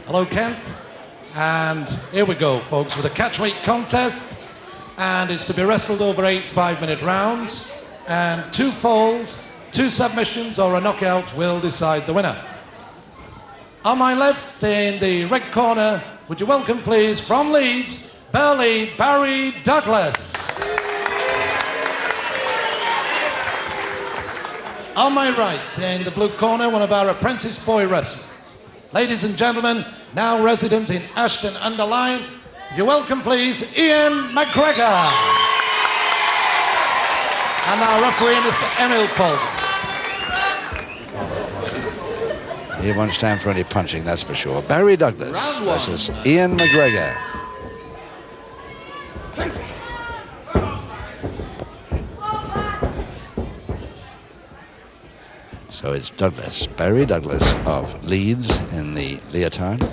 Hello, Kent. And here we go, folks, with a catchweight contest. And it's to be wrestled over 8 5-minute rounds. And 2 falls, 2 submissions, or a knockout will decide the winner. On my left, in the red corner, would you welcome, please, from Leeds, Burley Barry Douglas. On my right, in the blue corner, one of our apprentice boy wrestlers. Ladies and gentlemen, now resident in Ashton-under-Lyne, you welcome, please, Ian McGregor. And our referee, Mr. Emil Polden. He won't stand for any punching, that's for sure. Barry Douglas versus Ian McGregor. So it's Douglas, Barry Douglas of Leeds in the leotard.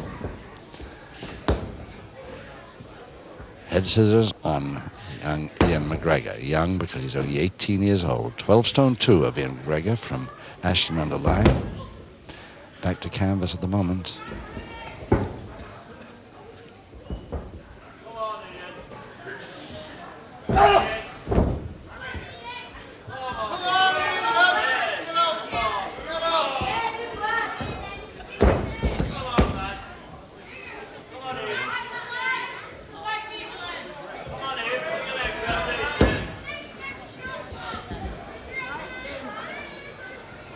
Head scissors on young Ian McGregor. Young because he's only 18 years old. 12 stone 2 of Ian McGregor from Ashton-under-Lyne. Back to canvas at the moment.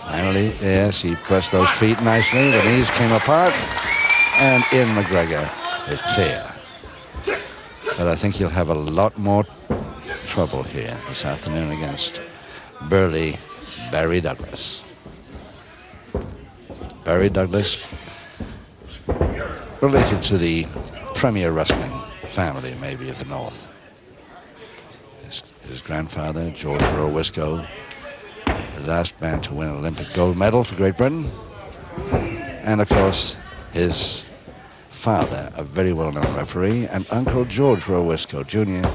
Finally, yes, he pressed those feet nicely. The knees came apart, and Ian McGregor is clear. But I think he'll have a lot more trouble here this afternoon against burly Barry Douglas. Barry Douglas, related to the premier wrestling family, maybe, of the North. His grandfather, George Rowisco, the last man to win an Olympic gold medal for Great Britain. And, of course, his father, a very well-known referee, and Uncle George Rowisco Jr.,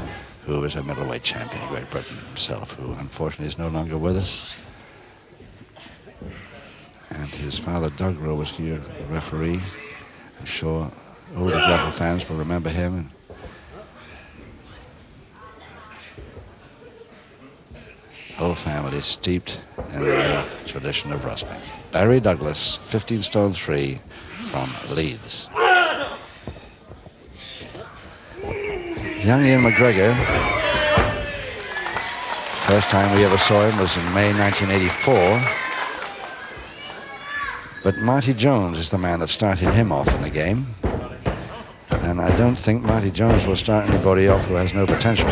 who was a middleweight champion of Great Britain himself, who unfortunately is no longer with us. And his father, Doug Rowisco, a referee. I'm sure older Grapple fans will remember him. Whole family steeped in the tradition of wrestling. Barry Douglas, 15 stone 3 from Leeds. Young Ian McGregor, first time we ever saw him was in May 1984. But Marty Jones is the man that started him off in the game. And I don't think Marty Jones will start anybody off who has no potential.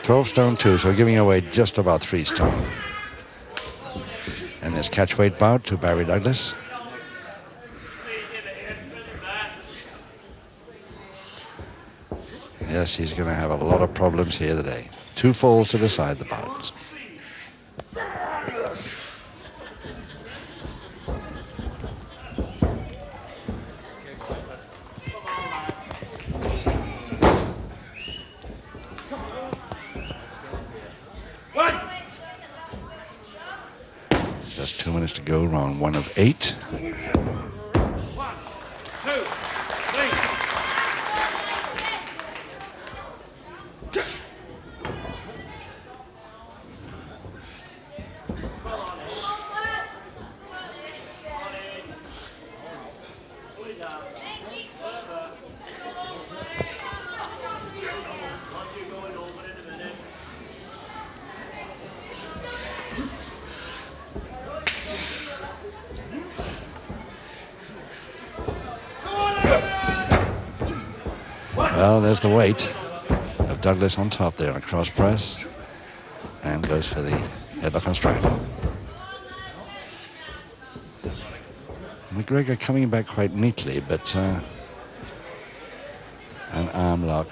12 stone 2, so giving away just about 3 stone. And this catchweight bout to Barry Douglas. Yes, he's going to have a lot of problems here today. 2 falls to decide the bout. Just 2 minutes to go, round 1 of 8. 1, 2, 3. Well, there's the weight of Douglas on top there on a cross press, and goes for the headlock on strike. McGregor coming back quite neatly, but an arm lock.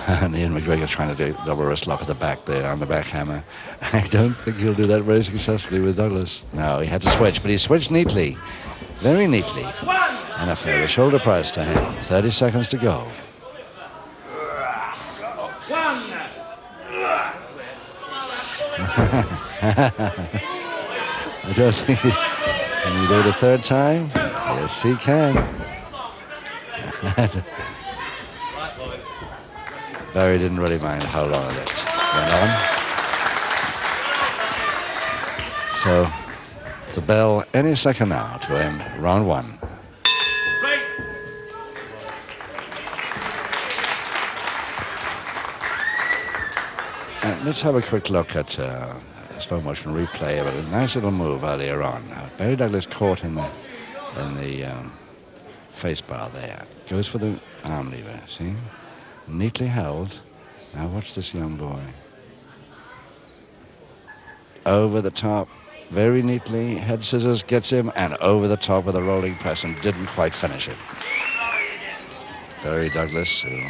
And Ian McGregor trying to do double wrist lock at the back there on the back hammer. I don't think he'll do that very successfully with Douglas. No, he had to switch, but he switched neatly, very neatly. And a further shoulder press to him. 30 seconds to go. I don't think can you do it a third time? Yes, he can. Barry didn't really mind how long it went on. So, the bell any second now to end round one. And let's have a quick look at a slow motion replay of a nice little move earlier on. Barry Douglas caught in the face bar there. Goes for the arm lever, see? Neatly held. Now watch this young boy. Over the top, very neatly, head scissors gets him, and over the top with a rolling press, and didn't quite finish it. Barry Douglas, who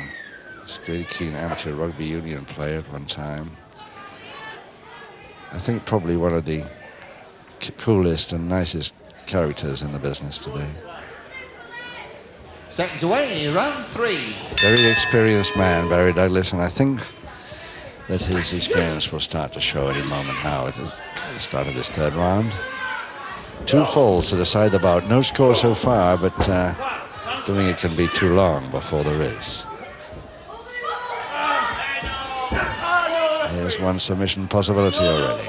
was a very keen amateur rugby union player at one time. I think probably one of the coolest and nicest characters in the business today. Seconds away, round three. Very experienced man, Barry Douglas, and I think that his experience will start to show any moment now at the start of this third round. 2 falls to decide the bout. No score so far, but doing it can be too long before there is. Here's one submission possibility already.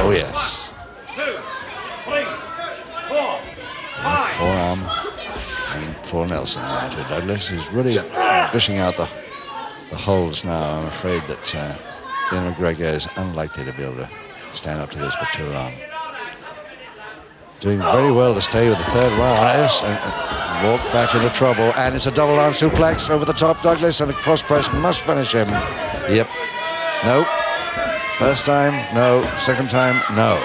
Oh, yes. 2, 3, 4, 5. Forearm and for Nelson now to Douglas. He's really dishing out the holds now. I'm afraid that Ian McGregor is unlikely to be able to stand up to this for too long. Doing very well to stay with the third round. Yes, and walk back into trouble. And it's a double arm suplex over the top. Douglas and a cross press must finish him. Yep. Nope. First time, no. Second time, no.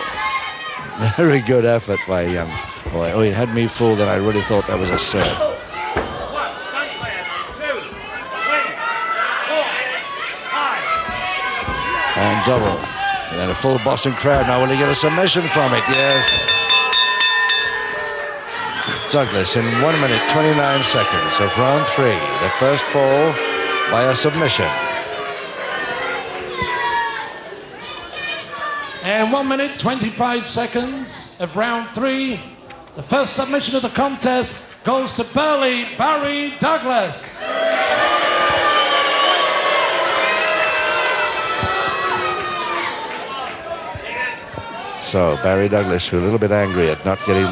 Very good effort by young boy. Oh, he had me fooled, and I really thought that was a serve. 1, 2, 3, 4, 5. And double. And then a full Boston crab. Now will he get a submission from it? Yes. Douglas in 1 minute, 29 seconds of round 3. The first fall by a submission. And 1 minute, 25 seconds of round 3. The first submission of the contest goes to Barry Douglas. So Barry Douglas, who's a little bit angry at not getting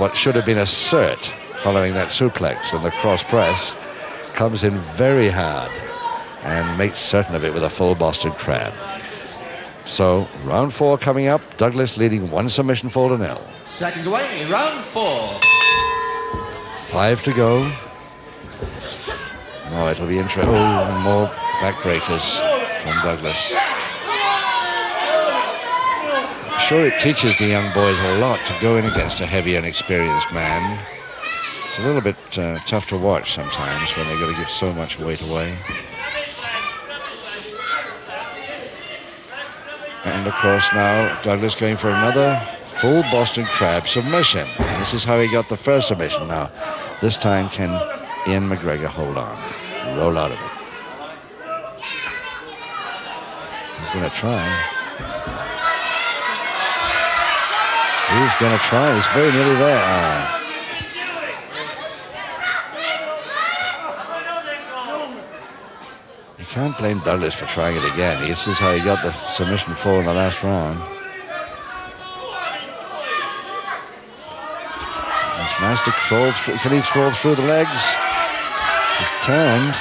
what should have been a cert following that suplex and the cross press, comes in very hard and makes certain of it with a full Boston crab. So round 4 coming up. Douglas leading 1 submission fall to 0. Seconds away, round 4. 5 to go. No, it'll be interesting. Oh, more backbreakers from Douglas. I'm sure it teaches the young boys a lot to go in against a heavy and experienced man. It's a little bit tough to watch sometimes when they've got to give so much weight away. And of course now Douglas going for another full Boston crab submission. And this is how he got the first submission. Now, this time can Ian McGregor hold on, roll out of it? He's going to try. He's going to try. He's very nearly there. You can't blame Douglas for trying it again. This is how he got the submission fall in the last round. It's nice to crawl through. Can he crawl through the legs? He's turned.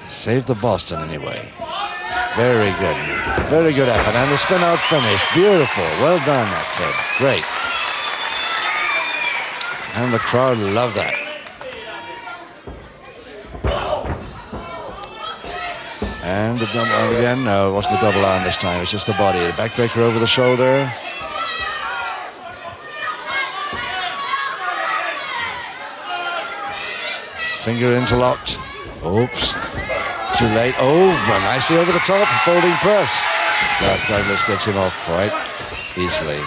Saved the Boston anyway. Very good. Very good effort. And the spin out finish. Beautiful. Well done, that kid. Great. And the crowd love that. And the double arm again. No, it wasn't the double arm this time. It's just the body. The backbreaker over the shoulder. Finger interlocked. Oops. Too late. Oh, nicely over the top. Folding press. But Douglas gets him off quite easily.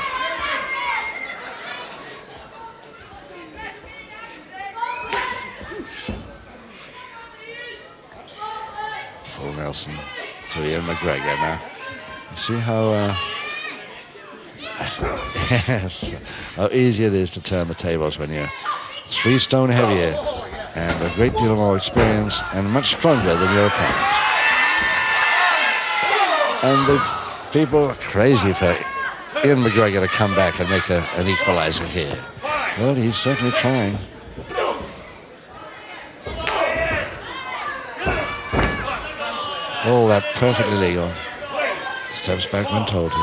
Full Nelson to Ian McGregor now. You see how yes, how easy it is to turn the tables when you're 3 stone heavier and a great deal more experience and much stronger than your opponent. And the people are crazy for Ian McGregor to come back and make an equalizer here. Well, he's certainly trying. All that perfectly legal. Steps back when told to.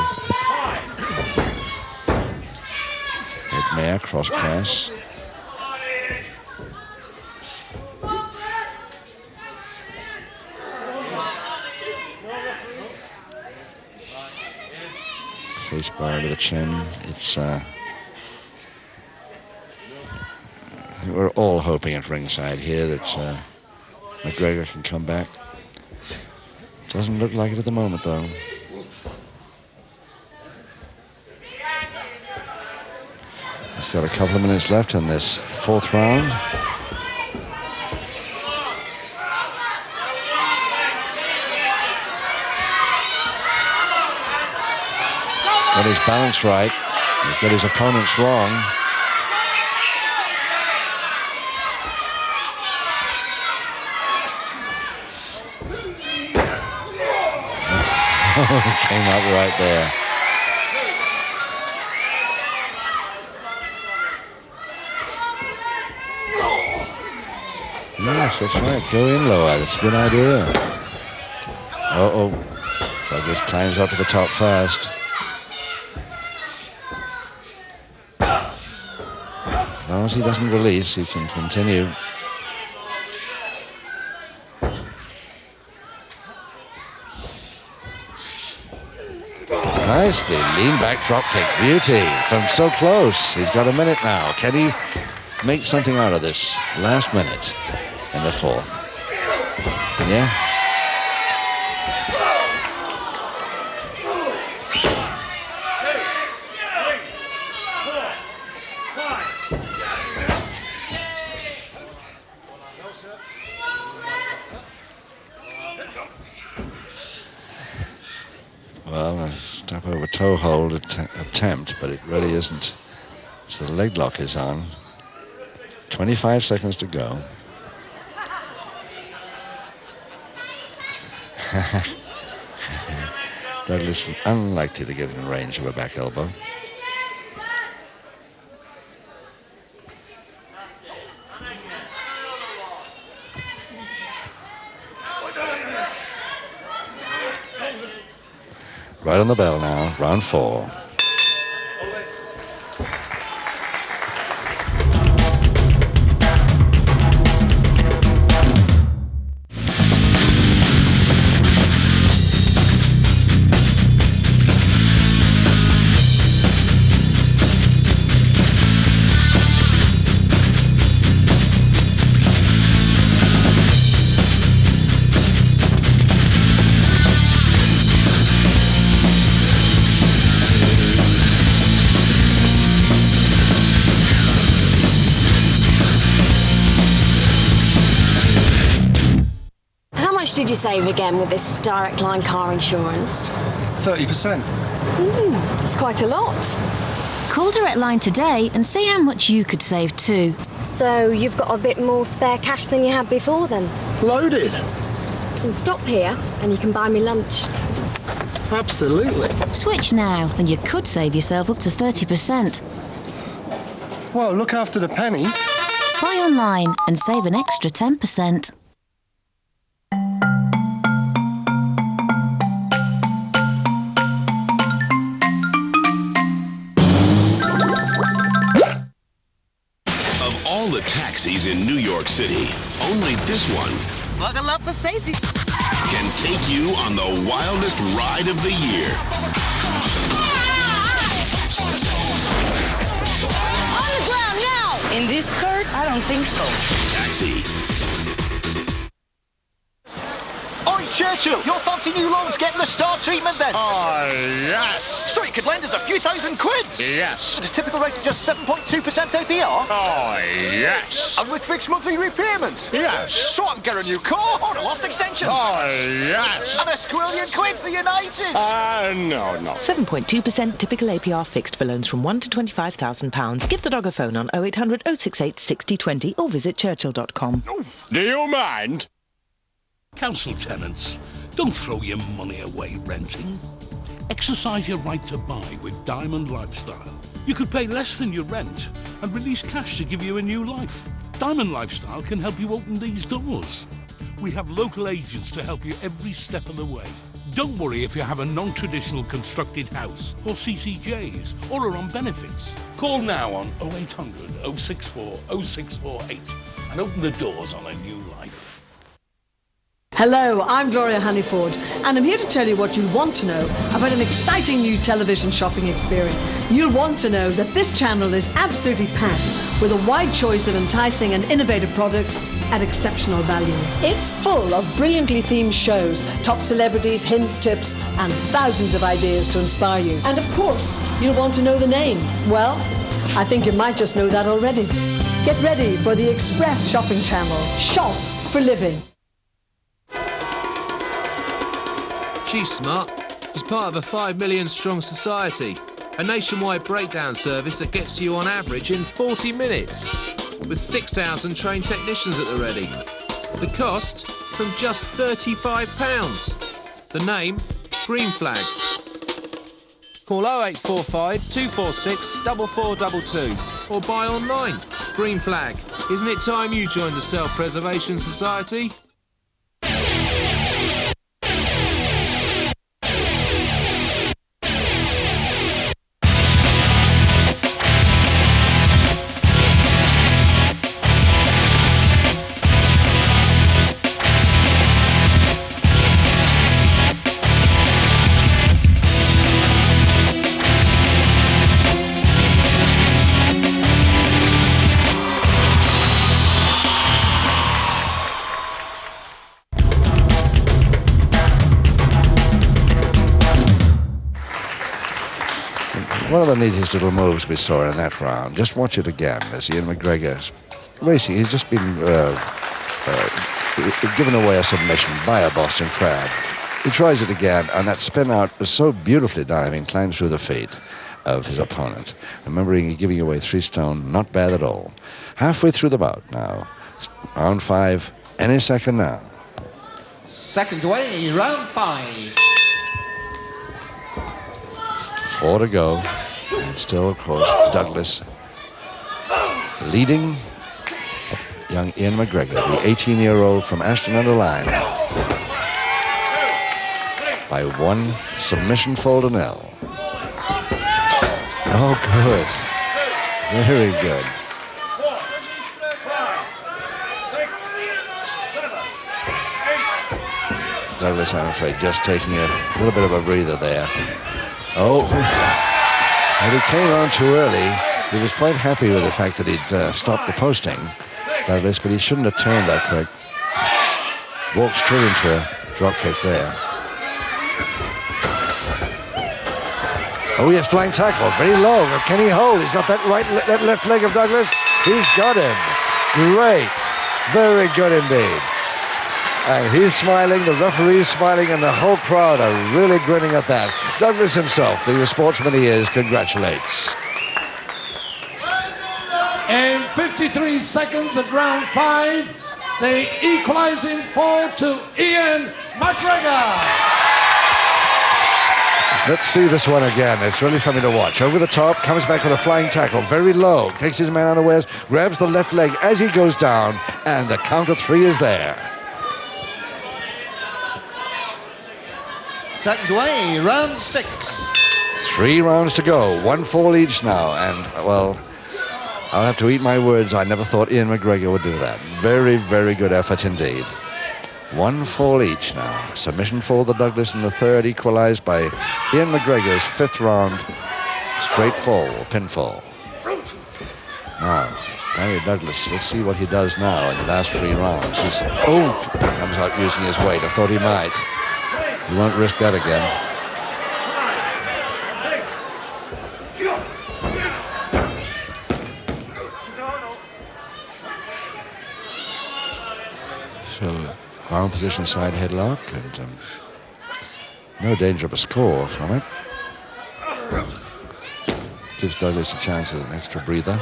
Head Mayer, cross press. Face bar to the chin. It's we're all hoping at ringside here that McGregor can come back. Doesn't look like it at the moment, though. He's got a couple of minutes left in this 4th round. He's got his balance right. He's got his opponents wrong. Came up right there. Yes, that's right. Go in lower. That's a good idea. Uh-oh. Douglas climbs up to the top first. As long as he doesn't release, he can continue. Nicely, lean back drop kick, beauty from so close. He's got a minute now. Can he make something out of this last minute in the 4th? Yeah. Well, a step over toe hold attempt, but it really isn't. So the leg lock is on. 25 seconds to go. Douglas unlikely to get in range of a back elbow. Right on the bell now, round 4. Did you save again with this direct line car insurance? 30%. That's quite a lot. Call Direct Line today and see how much you could save too. So you've got a bit more spare cash than you had before then? Loaded. Well, stop here and you can buy me lunch. Absolutely. Switch now and you could save yourself up to 30%. Well, look after the pennies. Buy online and save an extra 10%. City. Only this one Buckle up for safety. can take you on the wildest ride of the year. On the ground now! In this skirt? I don't think so. Taxi. Oi, Churchill, your fancy new lawn's getting the star treatment then? Oh, yes. So you could lend us a few £1,000. Yes. At a typical rate of just 7.2% APR? Oh, yes. And with fixed monthly repayments? Yes. So I can get a new car or a loft extension? Oh, yes. And a £1,000,000 for United? No. 7.2% typical APR fixed for loans from £1 to £25,000. Give the dog a phone on 0800 068 6020 or visit churchill.com. Do you mind? Council tenants, don't throw your money away renting. Exercise your right to buy with Diamond Lifestyle. You could pay less than your rent and release cash to give you a new life. Diamond Lifestyle can help you open these doors. We have local agents to help you every step of the way. Don't worry if you have a non-traditional constructed house or CCJs or are on benefits. Call now on 0800 064 0648 and open the doors on a new life. Hello, I'm Gloria Honeyford, and I'm here to tell you what you'll want to know about an exciting new television shopping experience. You'll want to know that this channel is absolutely packed with a wide choice of enticing and innovative products at exceptional value. It's full of brilliantly themed shows, top celebrities, hints, tips, and thousands of ideas to inspire you. And of course, you'll want to know the name. Well, I think you might just know that already. Get ready for the Express Shopping Channel. Shop for living. She's smart. She's part of a 5 million strong society. A nationwide breakdown service that gets to you on average in 40 minutes. With 6,000 trained technicians at the ready. The cost? From just £35. The name? Green Flag. Call 0845 246 4422 or buy online. Green Flag. Isn't it time you joined the Self-Preservation Society? One of the neatest little moves we saw in that round, just watch it again, as Ian McGregor's racing. He's just been given away a submission by a Boston Crab. He tries it again, and that spin out was so beautifully done. I mean, climbs through the feet of his opponent. Remembering giving away 3 stone, not bad at all. Halfway through the bout now. Round 5, any second now. Seconds away, round 5. 4 to go, and still, of course, Douglas leading young Ian McGregor, the 18-year-old from Ashton-under-Lyne, by 1 submission fold to 0. Oh, good. Very good. Douglas, I'm afraid, just taking a little bit of a breather there. Oh, and he came on too early. He was quite happy with the fact that he'd stopped the posting, Douglas, but he shouldn't have turned that quick. Walked straight into a drop kick there. Oh, yes, flying tackle, very low. Can he hold? He's got that left leg of Douglas. He's got him. Great. Very good indeed. And he's smiling, the referee's smiling, and the whole crowd are really grinning at that. Douglas himself, the sportsman he is, congratulates. In 53 seconds at round 5, the equalising fall to Ian McGregor. Let's see this one again. It's really something to watch. Over the top, comes back with a flying tackle, very low, takes his man unawares, grabs the left leg as he goes down, and the count of 3 is there. Seconds away, round 6. 3 rounds to go, 1 fall each now, and, well, I'll have to eat my words. I never thought Ian McGregor would do that. Very, very good effort indeed. 1 fall each now. Submission for the Douglas in the third, equalized by Ian McGregor's 5th round. Straight fall, pinfall. Now, Barry Douglas, let's see what he does now in the last 3 rounds. He's, comes out using his weight. I thought he might. He won't risk that again. So, ground position side headlock, and no danger of a score from it. Gives Douglas a chance at an extra breather.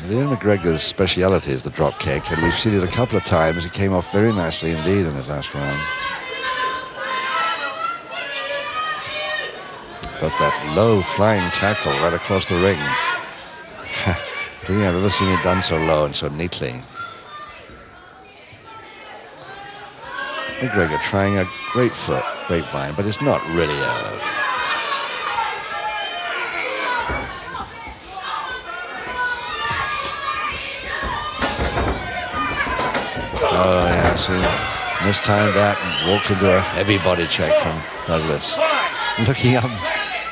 Ian McGregor's speciality is the drop kick, and we've seen it a couple of times. He came off very nicely indeed in the last round. But that low flying tackle right across the ring. I don't think I've ever seen it done so low and so neatly. McGregor trying a great foot, grapevine, but it's not really a... Oh, yeah, see, mistimed that and walked into a heavy body check from Douglas. Looking up,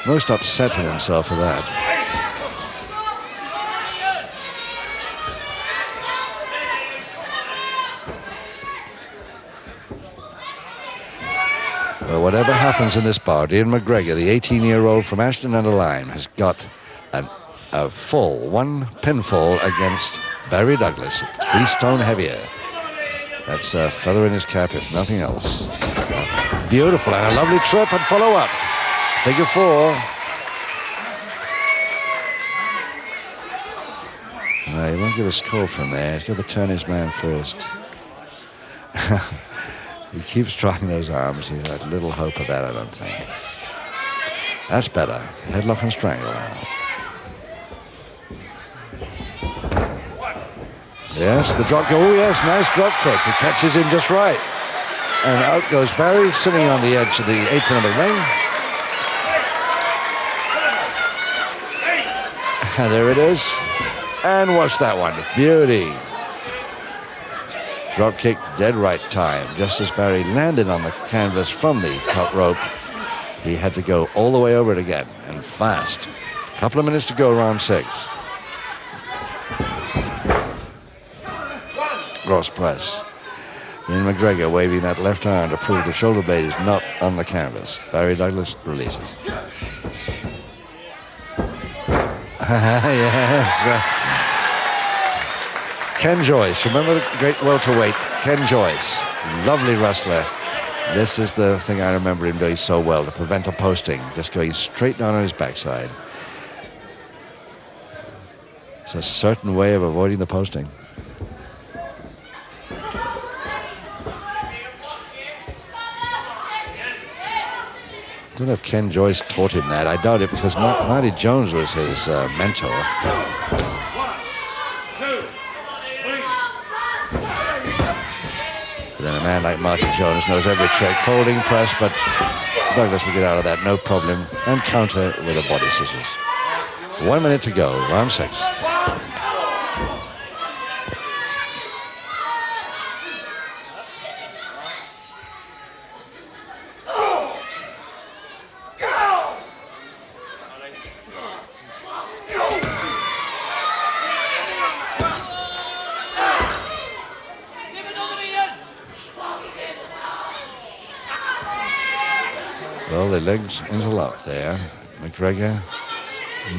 most upset with himself for that. Well, whatever happens in this bout, Ian McGregor, the 18-year-old from Ashton-under-Lyne, has got a full 1 pinfall against Barry Douglas, 3 stone heavier. That's a feather in his cap, if nothing else. Beautiful, and a lovely trip and follow-up. Figure 4. No, he won't give a score from there. He's got to turn his man first. He keeps trying those arms. He's had little hope of that, I don't think. That's better. Headlock and strangle now. Yes, the drop kick. Oh, yes, nice drop kick. He catches him just right. And out goes Barry, sitting on the edge of the apron of the ring. And there it is. And watch that one. Beauty. Drop kick, dead right time. Just as Barry landed on the canvas from the top rope, he had to go all the way over it again, and fast. A couple of minutes to go, round 6. Cross press. Ian McGregor waving that left arm to prove the shoulder blade is not on the canvas. Barry Douglas releases. Yes. Ken Joyce, remember the great welterweight Ken Joyce, lovely wrestler. This is the thing I remember him doing so well, to prevent a posting, just going straight down on his backside. It's a certain way of avoiding the posting. I don't know if Ken Joyce taught him that. I doubt it, because Marty Jones was his mentor. But then a man like Marty Jones knows every trick. Folding press, but Douglas will get out of that, no problem, and counter with a body scissors. 1 minute to go, round 6. Well, the legs interlock there. McGregor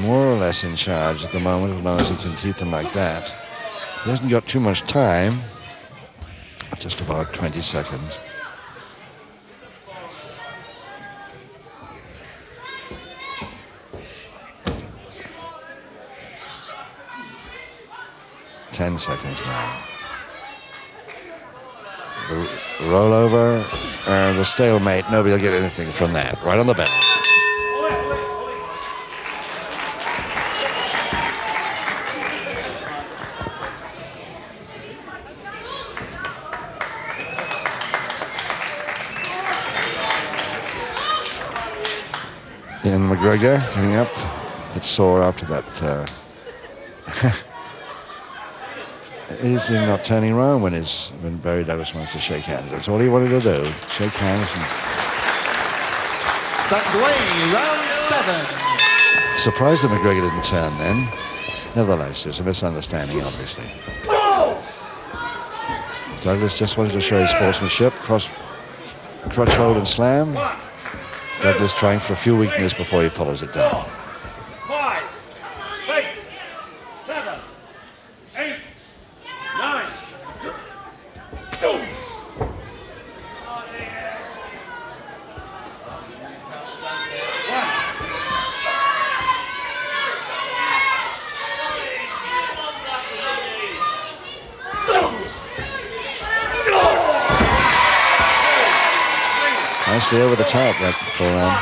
more or less in charge at the moment, as long as he can keep them like that. He hasn't got too much time, just about 20 seconds. Ten seconds now. The rollover, the stalemate, nobody will get anything from that. Right on the belly. Ian McGregor coming up. It's sore after that. He's not turning around when Barry Douglas wants to shake hands. That's all he wanted to do. Shake hands. And Second away, round 7. surprised that McGregor didn't turn then. Nevertheless, there's a misunderstanding, obviously. Douglas just wanted to show his sportsmanship. Crutch hold and slam. Douglas trying for a few weaknesses before he follows it down. 5, 6, 7, 8, 9. Nicely over the top that forearm.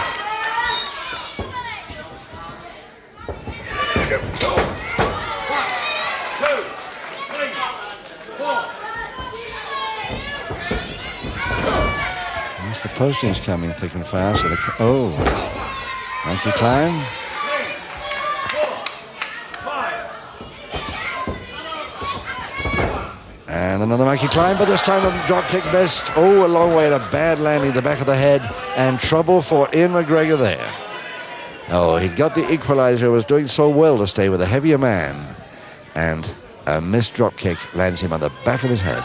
Yes, the posting's coming thick and fast. Oh, monkey climb. And another monkey climb, but this time a drop kick missed. Oh, a long way, and a bad landing at the back of the head, and trouble for Ian McGregor there. Oh, he'd got the equalizer, was doing so well to stay with a heavier man, and a missed drop kick lands him on the back of his head.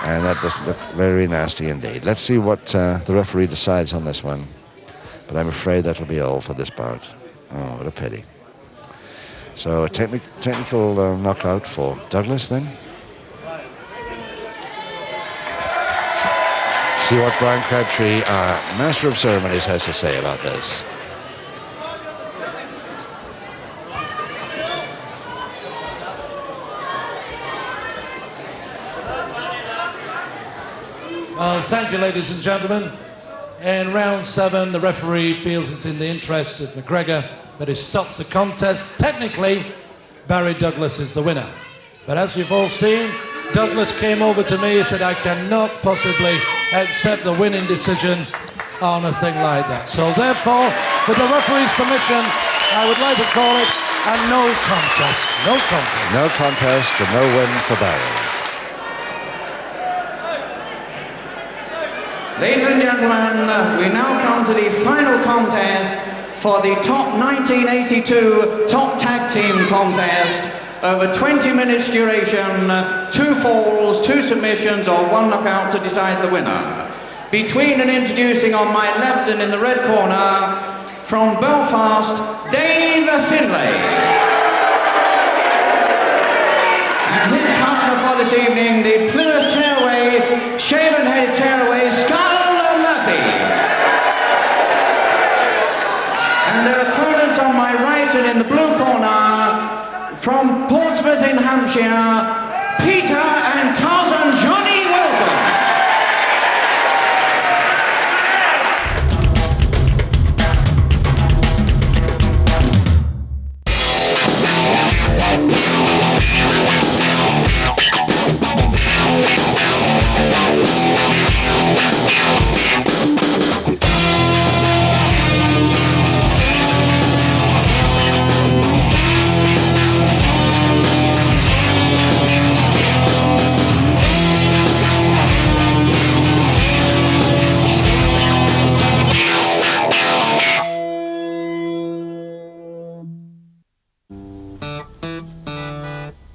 And that does look very nasty indeed. Let's see what the referee decides on this one. But I'm afraid that'll be all for this bout. Oh, what a pity. So a technical knockout for Douglas then. See what Brian Crabtree, our Master of Ceremonies, has to say about this. Well, thank you, ladies and gentlemen. In round 7, the referee feels it's in the interest of McGregor that he stops the contest. Technically, Barry Douglas is the winner. But as you've all seen, Douglas came over to me and said, I cannot possibly accept the winning decision on a thing like that. So therefore, with the referee's permission, I would like to call it a no contest. No contest. No contest and no win for Barry. Ladies and gentlemen, we now come to the final contest for the top 1982 top tag team contest. Over 20 minutes duration, 2 falls, 2 submissions or 1 knockout to decide the winner. Between and introducing on my left and in the red corner, from Belfast, Dave Finlay. And his partner for this evening, the Plymouth Tearaway, Shaven Head Tearaway, Skull Murphy. And their opponents on my right and in the blue corner, from Portsmouth in Hampshire, Peter and Tarzan Johnny Wilson.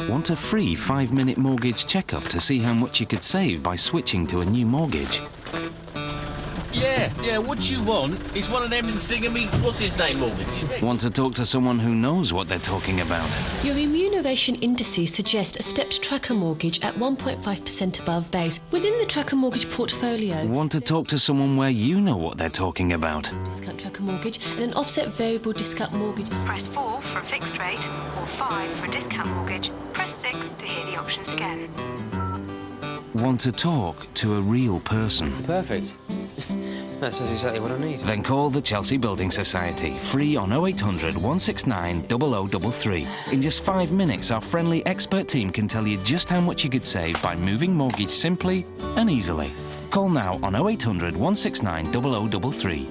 Want a free 5-minute mortgage checkup to see how much you could save by switching to a new mortgage? Yeah, what you want is one of them what's his name mortgages. Want to talk to someone who knows what they're talking about? Your remuneration indices suggest a stepped tracker mortgage at 1.5% above base within the tracker mortgage portfolio. Want to talk to someone where you know what they're talking about? Discount tracker mortgage and an offset variable discount mortgage. Press 4 for a fixed rate or 5 for a discount mortgage. Press 6 to hear the options again. Want to talk to a real person? Perfect. That's exactly what I need. Then call the Chelsea Building Society, free on 0800 169 0033. In just 5 minutes, our friendly expert team can tell you just how much you could save by moving mortgage simply and easily. Call now on 0800 169 0033.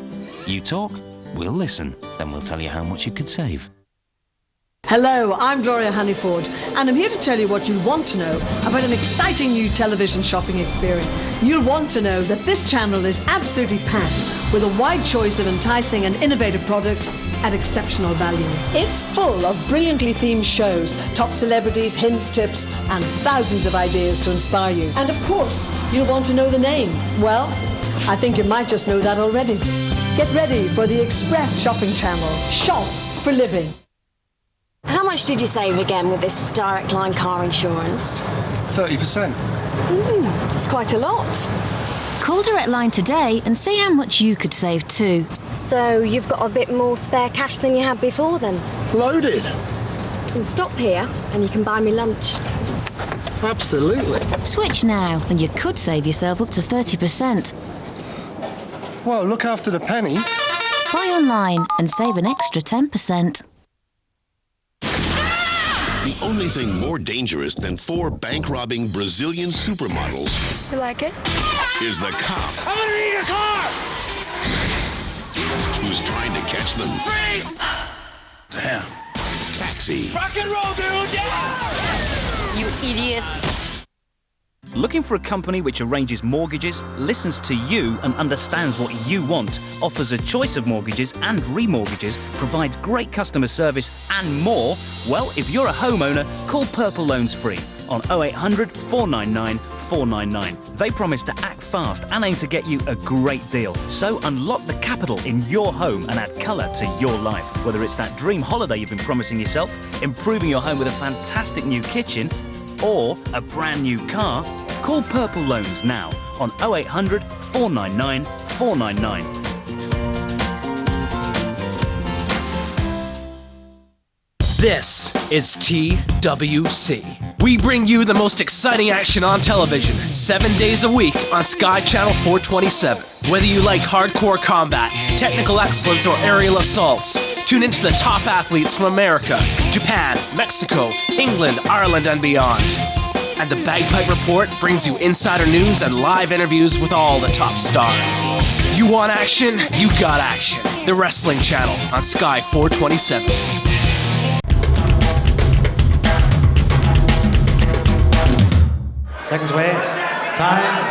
You talk, We'll listen, then we'll tell you how much you could save. Hello, I'm Gloria Honeyford, and I'm here to tell you what you'll want to know about an exciting new television shopping experience. You'll want to know that this channel is absolutely packed with a wide choice of enticing and innovative products at exceptional value. It's full of brilliantly themed shows, top celebrities, hints, tips, and thousands of ideas to inspire you. And of course, you'll want to know the name. Well, I think you might just know that already. Get ready for the Express Shopping Channel. Shop for living. How much did you save again with this Direct Line car insurance? 30%. That's quite a lot. Call Direct Line today and see how much you could save too. So you've got a bit more spare cash than you had before then? Loaded. Well, stop here and you can buy me lunch. Absolutely. Switch now and you could save yourself up to 30%. Well, look after the pennies. Buy online and save an extra 10%. The only thing more dangerous than 4 bank-robbing Brazilian supermodels You like it? is the cop I'm gonna need a car! who's trying to catch them. Freeze! Damn. Taxi. Rock and roll, dude! Yeah! You idiots. Looking for a company which arranges mortgages, listens to you and understands what you want, offers a choice of mortgages and remortgages, provides great customer service and more? Well, if you're a homeowner, call Purple Loans Free on 0800 499 499. They promise to act fast and aim to get you a great deal. So unlock the capital in your home and add colour to your life. Whether it's that dream holiday you've been promising yourself, improving your home with a fantastic new kitchen, or a brand new car, call Purple Loans now on 0800 499 499. This is TWC. We bring you the most exciting action on television, 7 days a week on Sky Channel 427. Whether you like hardcore combat, technical excellence, or aerial assaults, tune into the top athletes from America, Japan, Mexico, England, Ireland, and beyond. And the Bagpipe Report brings you insider news and live interviews with all the top stars. You want action? You got action. The Wrestling Channel on Sky 427. Seconds away. Time.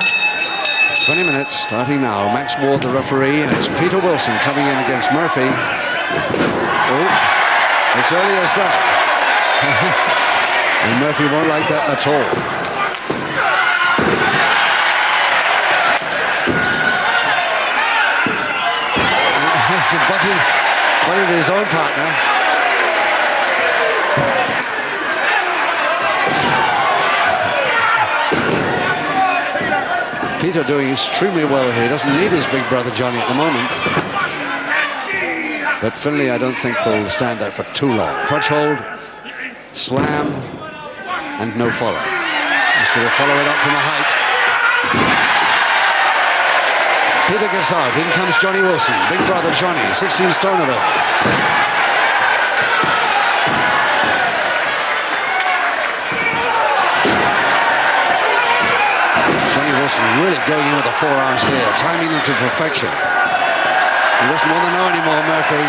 20 minutes starting now. Max Ward, the referee, and it's Peter Wilson coming in against Murphy. Oh, as early as that. And Murphy won't like that at all. Butting his own partner. Peter doing extremely well here. He doesn't need his big brother Johnny at the moment. But Finlay, I don't think, will stand there for too long. Crutch hold, slam, and no follow. He's going to follow it up from a height. Peter gets out. In comes Johnny Wilson. Big brother Johnny, 16 stone of it. Johnny Wilson really going in with the forearms here, timing them to perfection. He doesn't want to know anymore, Murphy.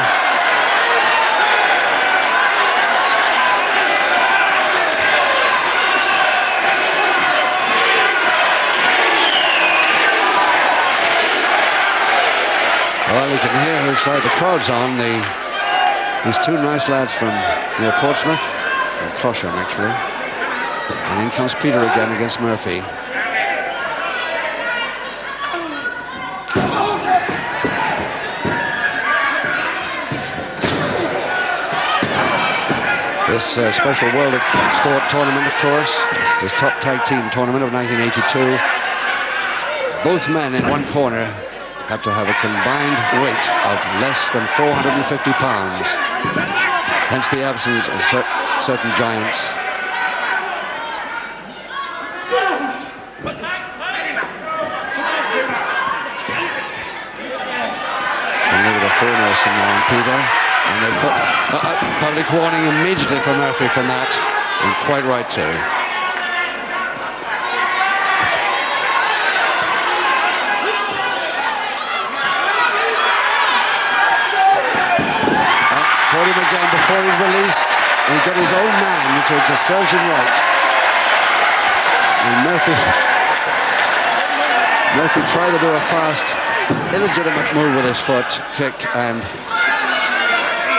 Well, you can hear whose side the crowd's on. These two nice lads from near Portsmouth, from Closham actually. And in comes Peter again against Murphy. This special World of Sport tournament, of course, this top tag team tournament of 1982. Both men in one corner have to have a combined weight of less than 450 pounds. Hence the absence of certain giants. And look at the full Nelson now on Peter. And they put public warning immediately for Murphy from that, and quite right too. caught him again before he released, and he got his own man, so it just serves him right. And Murphy tried to do a fast, illegitimate move with his foot kick, and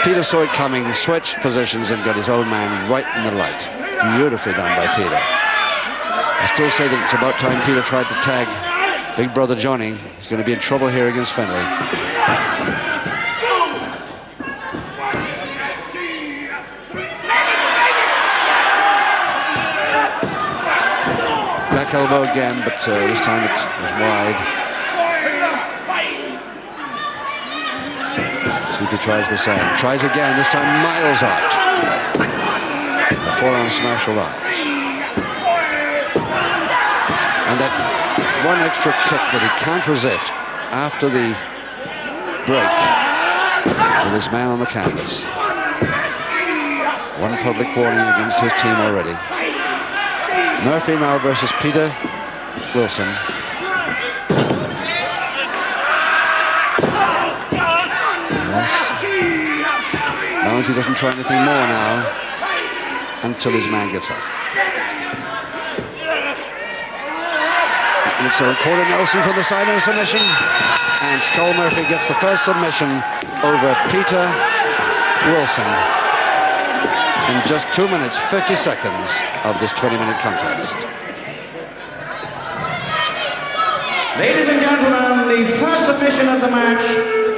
Peter saw it coming, switched positions, and got his own man right in the light. Beautifully done by Peter. I still say that it's about time Peter tried to tag big brother Johnny. He's going to be in trouble here against Finlay. Back elbow again, but this time it was wide. See if he tries the same. Tries again, this time miles out. A forearm smash arrives. And that one extra kick that he can't resist after the break with his man on the canvas. One public warning against his team already. Murphy now versus Peter Wilson. Yes. Now he doesn't try anything more now until his man gets up. And so Corey Nelson from the side in a submission. And Skull Murphy gets the first submission over Peter Wilson in just 2 minutes, 50 seconds of this 20-minute contest. Ladies and gentlemen, the first submission of the match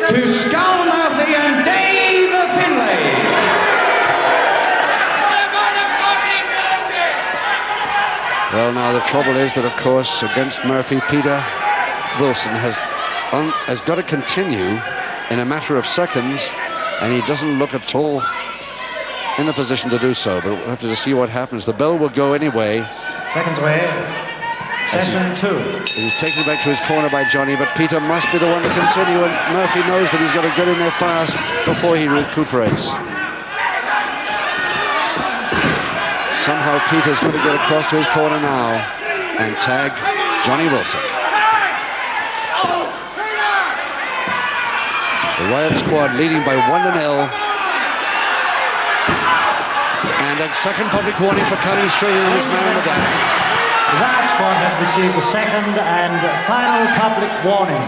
to Skull Murphy and Dave Finlay. Well, now the trouble is that, of course, against Murphy, Peter Wilson has got to continue in a matter of seconds, and he doesn't look at all in a position to do so. But we'll have to see what happens. The bell will go anyway. Seconds away. Session 2. He's taken back to his corner by Johnny, but Peter must be the one to continue, and Murphy knows that he's got to get in there fast before he recuperates. Somehow Peter's going to get across to his corner now and tag Johnny Wilson. The Riot squad leading by 1-0. And a second public warning for coming straight in on his man in the back. The Riot squad have received the second and final public warning.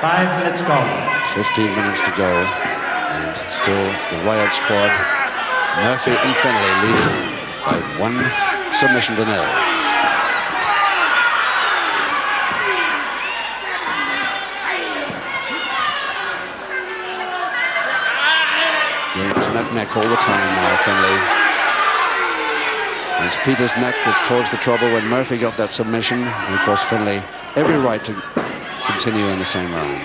Five minutes gone. 15 minutes to go, and still the Riot squad, Murphy and Finlay leading by 1 submission to 0. On that neck all the time now, Finlay. And it's Peter's neck that caused the trouble when Murphy got that submission, and of course Finlay every right to continue in the same round.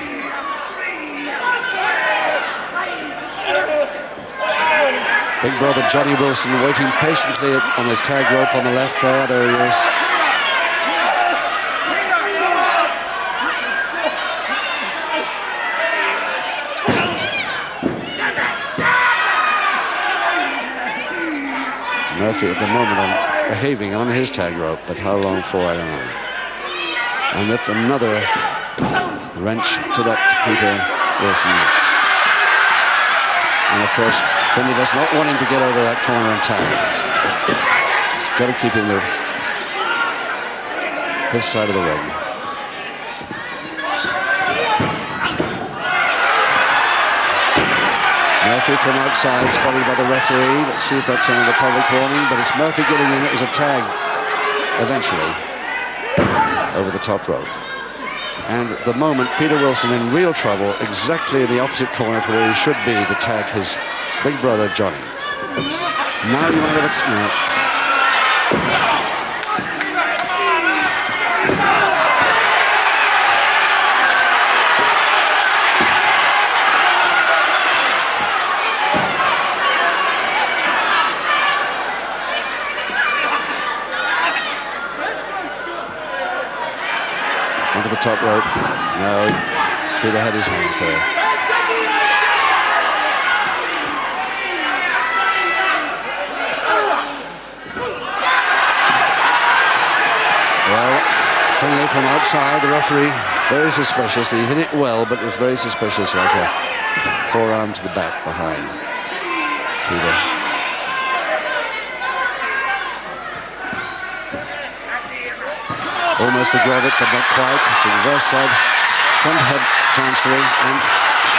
Big brother Johnny Wilson waiting patiently on his tag rope on the left there. There he is. Murphy at the moment behaving on his tag rope, but how long for, I don't know. And that's another wrench to that Peter Wilson. And of course, Finlay does not want him to get over that corner and tag. He's got to keep him there, his side of the ring. Murphy from outside, spotted by the referee. Let's see if that's another public warning, but it's Murphy getting in. It was a tag eventually over the top rope. And at the moment, Peter Wilson in real trouble, exactly in the opposite corner to where he should be to tag his big brother, Johnny. Now you want to give it... Onto the top rope. No, Peter had his hands there. Well, Finlay from outside, the referee, very suspicious. He hit it well, but was very suspicious, like a forearm to the back behind Peter. Almost a grab it, but not quite. It's a reverse side, front head transferring, and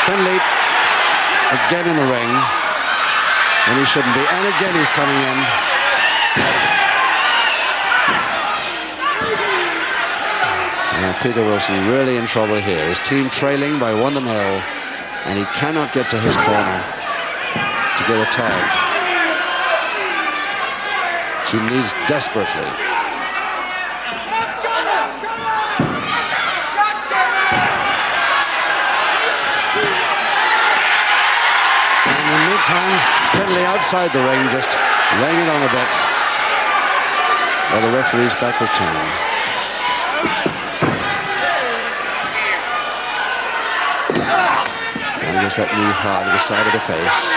Finlay again in the ring when he shouldn't be, and again he's coming in. Now Peter Wilson really in trouble here. His team trailing by 1-0, and he cannot get to his corner to get a tag. He needs desperately. Time Finlay outside the ring, just laying it on a bit while the referee's back was turned. And he gets that knee hard to the side of the face.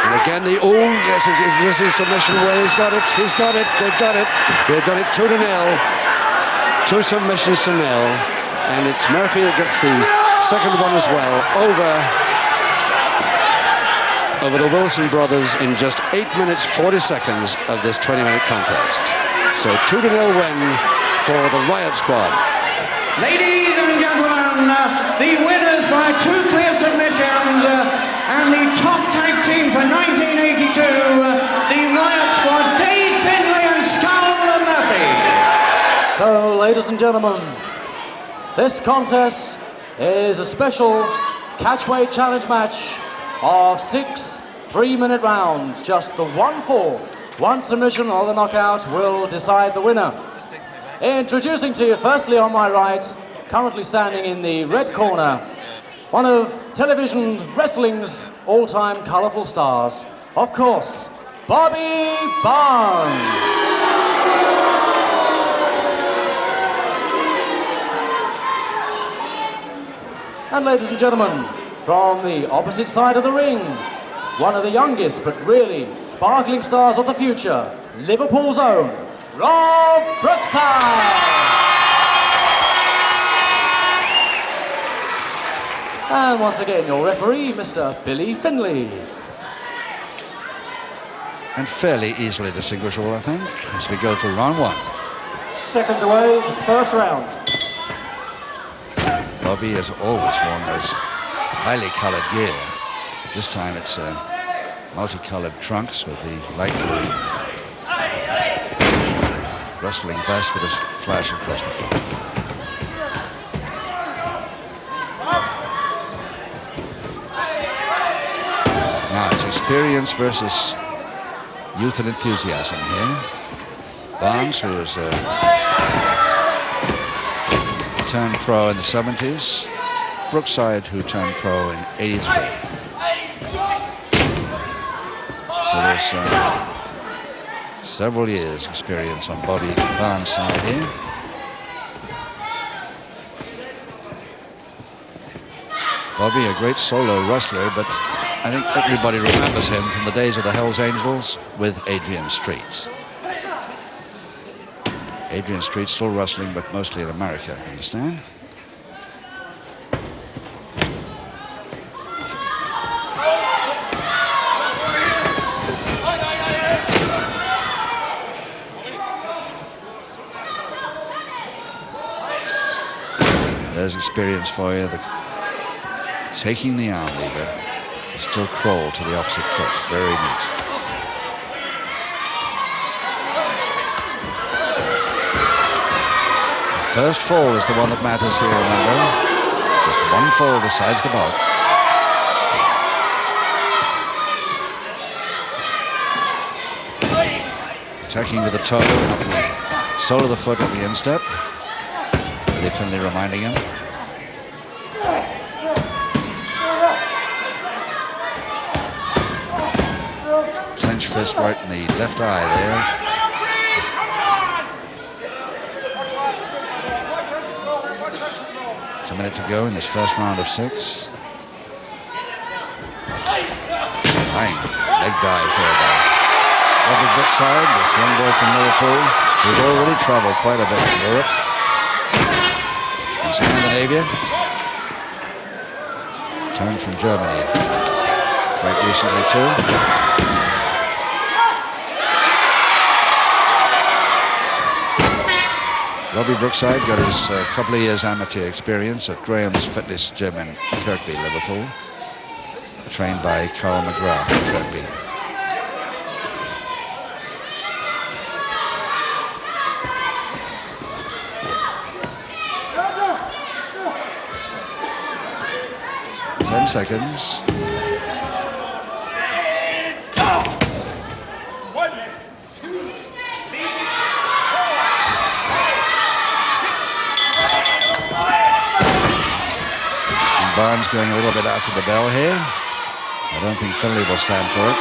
And again the yes, if this is submission away, he's got it, they've done it 2-0. 2 submissions to 0, and it's Murphy that gets the second one as well over the Wilson brothers in just 8 minutes 40 seconds of this 20-minute contest. So 2-0 win for the Riot squad. Ladies and gentlemen, the winners by 2 clear submissions and the top tag team for 1982, the Riot squad, Dave Finlay and Skull Murphy. So, ladies and gentlemen, this contest is a special catchweight challenge match of 6 3-minute rounds. Just the 1 fall, 1 submission or the knockout will decide the winner. Introducing to you, firstly on my right, currently standing in the red corner, one of television wrestling's all-time colourful stars, of course, Bobby Barnes. And ladies and gentlemen, from the opposite side of the ring, one of the youngest but really sparkling stars of the future, Liverpool's own, Rob Brookside. And once again, your referee, Mr. Billy Finlay. And fairly easily distinguishable, I think, as we go for round 1. Seconds away, first round. Bobby has always worn those highly coloured gear. This time it's multicoloured trunks with the light blue wrestling vest with a flash across the front. Now it's experience versus youth and enthusiasm here. Barnes, who is turned pro in the 70s. Brookside, who turned pro in 83. So there's several years experience on Bobby Barnes' side here. Bobby, a great solo wrestler, but I think everybody remembers him from the days of the Hells Angels with Adrian Street. Adrian Street still wrestling, but mostly in America, understand? There's experience for you. Taking the arm lever, still crawl to the opposite foot. Very neat. First fall is the one that matters here, remember? Just 1 fall decides the bout. Attacking with the toe, not the sole of the foot at the instep. Really Finlay reminding him. Clinch fist right in the left eye there. A minute to go in this first round of 6. Bang. Leg dive there by Robert Brookside, this young boy from Liverpool, who's already travelled quite a bit in Europe and Scandinavia. Turned from Germany quite recently too. Robbie Brookside got his couple of years amateur experience at Graham's Fitness Gym in Kirkby, Liverpool, trained by Carl McGrath in Kirkby. Ten seconds. Barnes going a little bit after the bell here. I don't think Finlay will stand for it.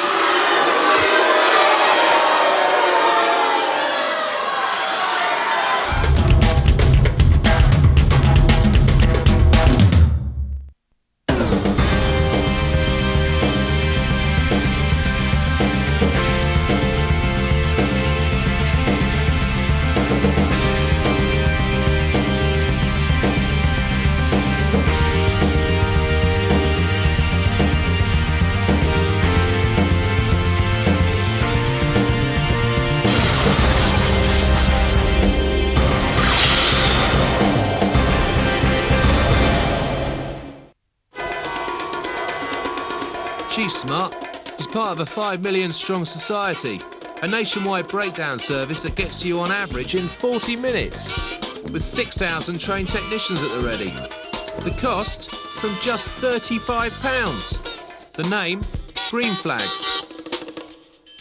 She's smart. She's part of a 5 million strong society, a nationwide breakdown service that gets to you on average in 40 minutes, with 6,000 trained technicians at the ready. The cost, from just £35. The name, Green Flag.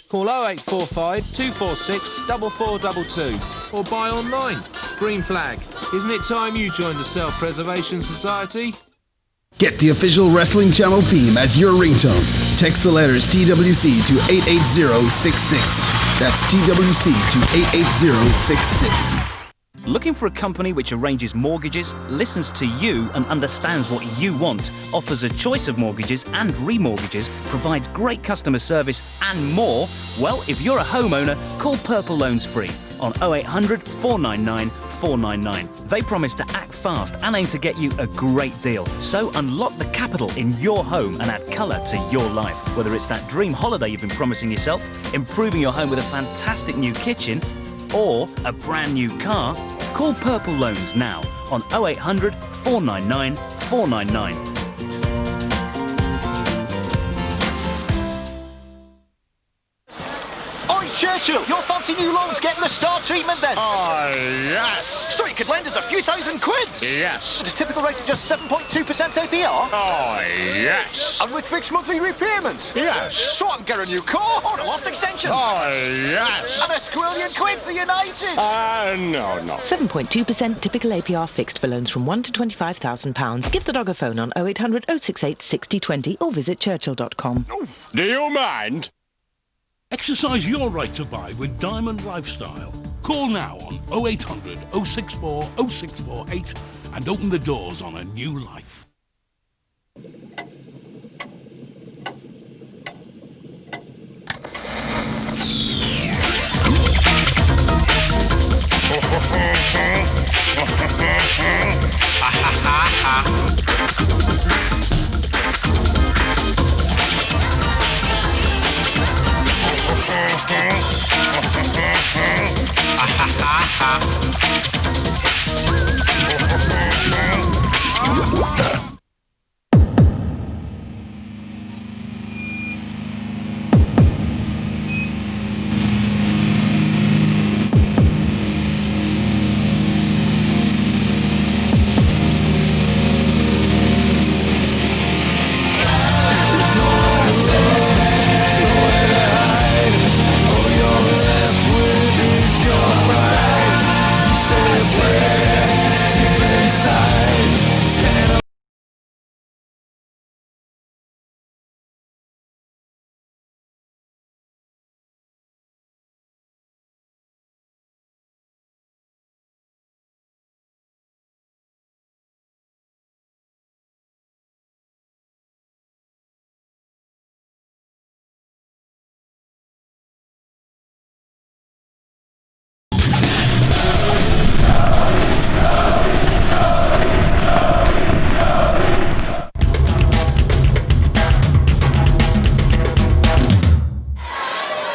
Call 0845 246 4422 or buy online. Green Flag. Isn't it time you joined the Self-Preservation Society? Get the official wrestling channel theme as your ringtone. Text the letters TWC to 88066. That's TWC to 88066. Looking for a company which arranges mortgages, listens to you and understands what you want, offers a choice of mortgages and remortgages, provides great customer service and more? Well, if you're a homeowner, call Purple Loans Free on 0800 499 499. They promise to act fast and aim to get you a great deal. So unlock the capital in your home and add colour to your life. Whether it's that dream holiday you've been promising yourself, improving your home with a fantastic new kitchen, or a brand new car, call Purple Loans now on 0800 499 499. Churchill, your fancy new lawn's getting the star treatment then? Oh, yes. So it could lend us a few £1,000. Yes. At a typical rate of just 7.2% APR? Oh, yes. And with fixed monthly repayments? Yes. So I can get a new car or a loft extension? Oh, yes. And a £1,000,000 for United? No. 7.2% typical APR fixed for loans from £1 to £25,000. Give the dog a phone on 0800 068 6020 or visit churchill.com. Do you mind? Exercise your right to buy with Diamond Lifestyle. Call now on 0800 064 0648 and open the doors on a new life.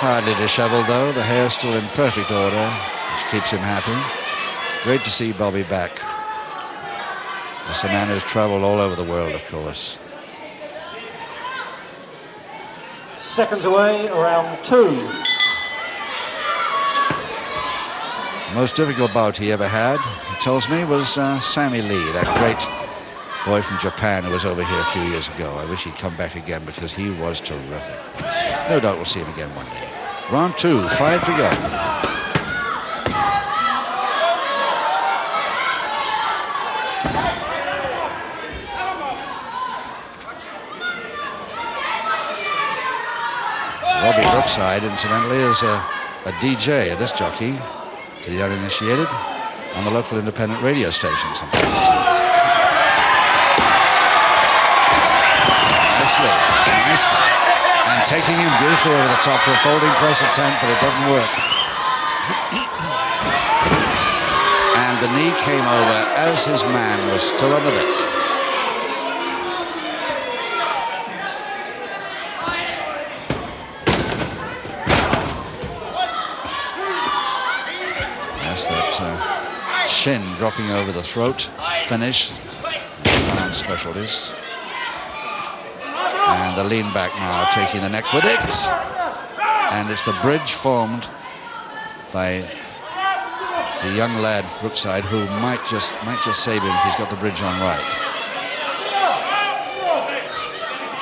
Hardly disheveled though, the hair's still in perfect order, which keeps him happy. Great to see Bobby back. It's a man who's traveled all over the world, of course. Seconds away, round 2. The most difficult bout he ever had, he tells me, was Sammy Lee, that great boy from Japan who was over here a few years ago. I wish he'd come back again because he was terrific. No doubt we'll see him again one day. Round 2, 5 to go. Robbie Brookside, incidentally, is a DJ, a disc jockey, to the uninitiated, on the local independent radio station sometimes. Nicely. And taking him beautifully over the top for a folding press attempt, but it doesn't work. And the knee came over as his man was still on the deck. Yes, that shin dropping over the throat finish. Brown's specialties. And the lean back now, taking the neck with it. And it's the bridge formed by the young lad Brookside, who might just save him if he's got the bridge on right.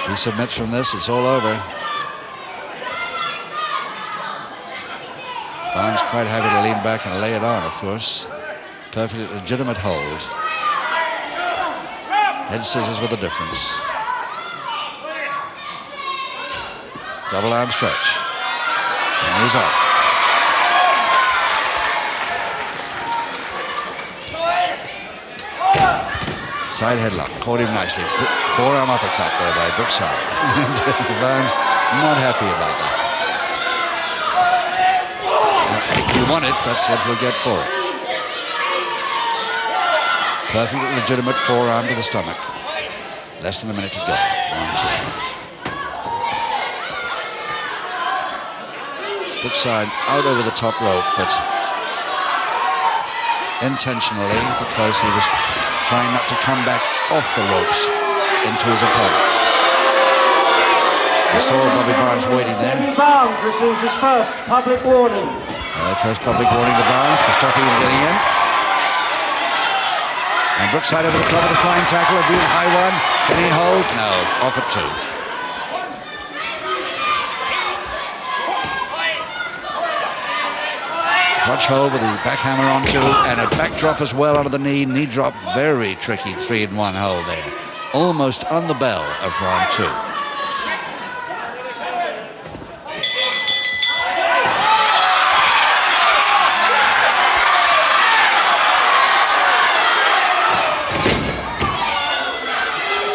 If he submits from this, it's all over. Barnes quite happy to lean back and lay it on, of course. Perfectly legitimate hold. Head scissors with a difference. Double arm stretch. And he's up. Side headlock. Caught him nicely. Forearm uppercut there by Brookside. Barnes not happy about that. Now, if you want it, that's what you'll get for it. Perfectly legitimate forearm to the stomach. Less than a minute to go. 1, 2. Brookside out over the top rope, but intentionally, because he was trying not to come back off the ropes into his opponent. We saw Bobby Barnes waiting there. Barnes receives his first public warning. First public warning to Barnes for stopping him getting in. And Brookside over the top of the flying tackle, a beautiful high one. Can he hold? No, off at 2. Clutch hold with the backhammer onto, and a backdrop as well onto the knee. Knee drop, very tricky 3-in-1 hold there. Almost on the bell of round 2.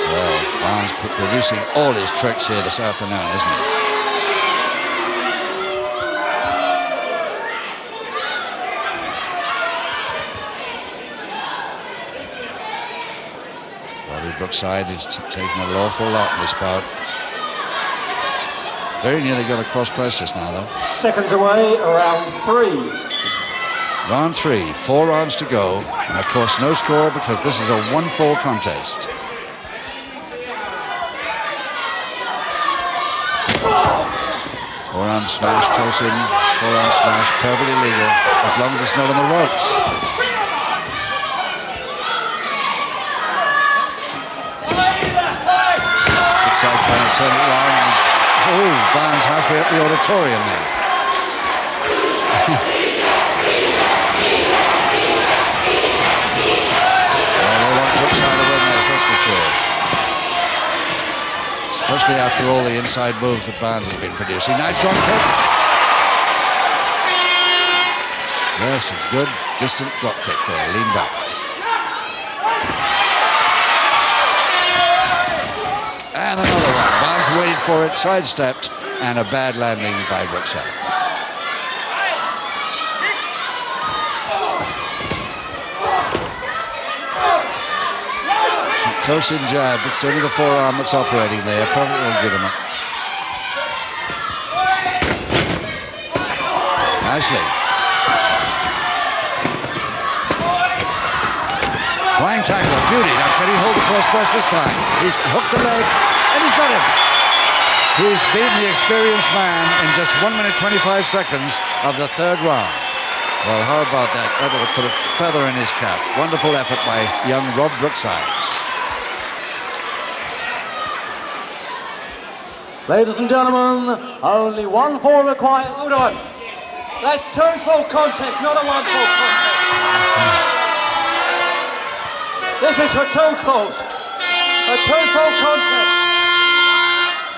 Well, Barnes producing all his tricks here this afternoon, isn't he? Brookside is taking an awful lot in this bout. Very nearly got a cross process now, though. Seconds away, round 3. Round 3, 4 rounds to go. And of course, no score because this is a 1-fall contest. Forearm smash, close in. Forearm smash, perfectly legal, as long as it's not on the ropes. Brookside trying to turn it around, and he's, Barnes halfway up the auditorium there. Well, they want Brookside to win this, that's for sure. Especially after all the inside moves that Barnes has been producing. Nice strong kick. Yes, a good distant drop kick there, lean back. And another one. Barnes waited for it, sidestepped, and a bad landing by Brookside. Close in jab, it's only the forearm that's operating there, probably legitimate. nicely. Flying tackle of beauty. Now can he hold the cross press this time? He's hooked the leg and he's got him. He's beaten the experienced man in just 1 minute 25 seconds of the third round. Well, how about that? That would put a feather in his cap. Wonderful effort by young Rob Brookside. Ladies and gentlemen, only one fall required. Hold on. That's two-fall contest, not a one-fall contest. This is for two falls. A two-fall contest.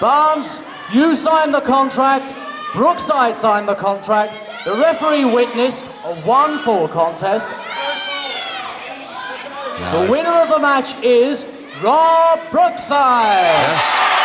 Barnes, you signed the contract. Brookside signed the contract. The referee witnessed a one-fall contest. The winner of the match is Rob Brookside. Yes.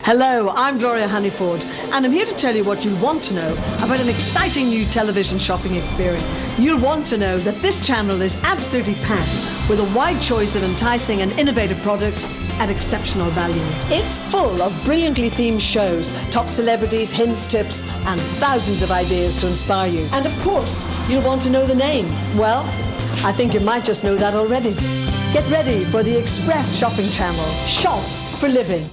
Hello, I'm Gloria Honeyford, and I'm here to tell you what you'll want to know about an exciting new television shopping experience. You'll want to know that this channel is absolutely packed with a wide choice of enticing and innovative products at exceptional value. It's full of brilliantly themed shows, top celebrities, hints, tips, and thousands of ideas to inspire you. And of course, you'll want to know the name. Well, I think you might just know that already. Get ready for the Express Shopping Channel. Shop for living.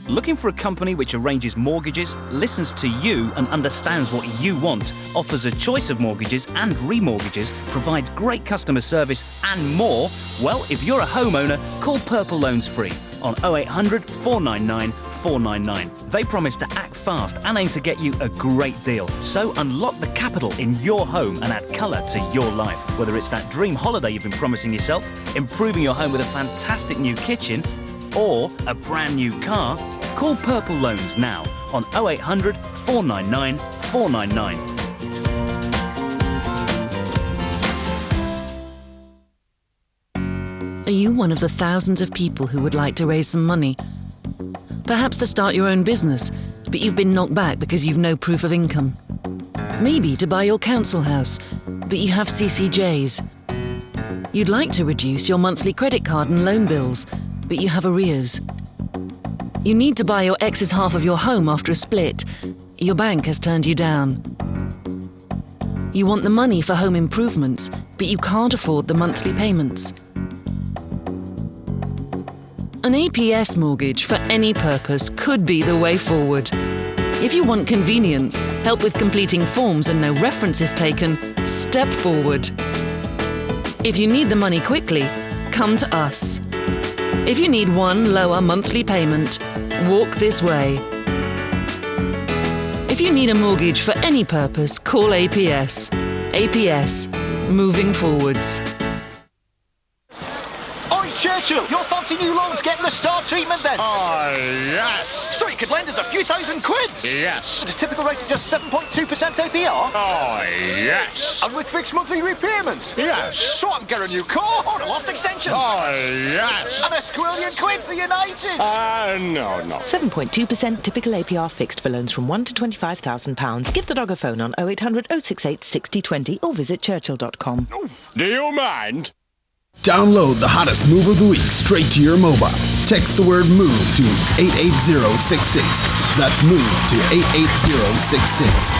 Looking for a company which arranges mortgages, listens to you and understands what you want, offers a choice of mortgages and remortgages, provides great customer service and more? Well, if you're a homeowner, call Purple Loans Free on 0800 499 499. They promise to act fast and aim to get you a great deal. So unlock the capital in your home and add colour to your life. Whether it's that dream holiday you've been promising yourself, improving your home with a fantastic new kitchen, or a brand new car, call Purple Loans now on 0800 499 499. Are you one of the thousands of people who would like to raise some money? Perhaps to start your own business, but you've been knocked back because you've no proof of income. Maybe to buy your council house, but you have CCJs. You'd like to reduce your monthly credit card and loan bills, but you have arrears. You need to buy your ex's half of your home after a split. Your bank has turned you down. You want the money for home improvements, but you can't afford the monthly payments. An APS mortgage for any purpose could be the way forward. If you want convenience, help with completing forms and no references taken, step forward. If you need the money quickly, come to us. If you need one lower monthly payment, walk this way. If you need a mortgage for any purpose, call APS. APS, moving forwards. Oi, Churchill, your fancy new lawn's getting the star treatment then? Oh, yes. So you could lend us a few £1,000. Yes. At a typical rate of just 7.2% APR? Oh, yes. And with fixed monthly repayments? Yes. So I can get a new car or a loft extension? Oh, yes. And a £1,000,000 for United? No. 7.2% typical APR fixed for loans from £1 to £25,000. Give the dog a phone on 0800 068 6020 or visit churchill.com. Do you mind? Download the hottest move of the week straight to your mobile. Text the word MOVE to 88066. That's MOVE to 88066.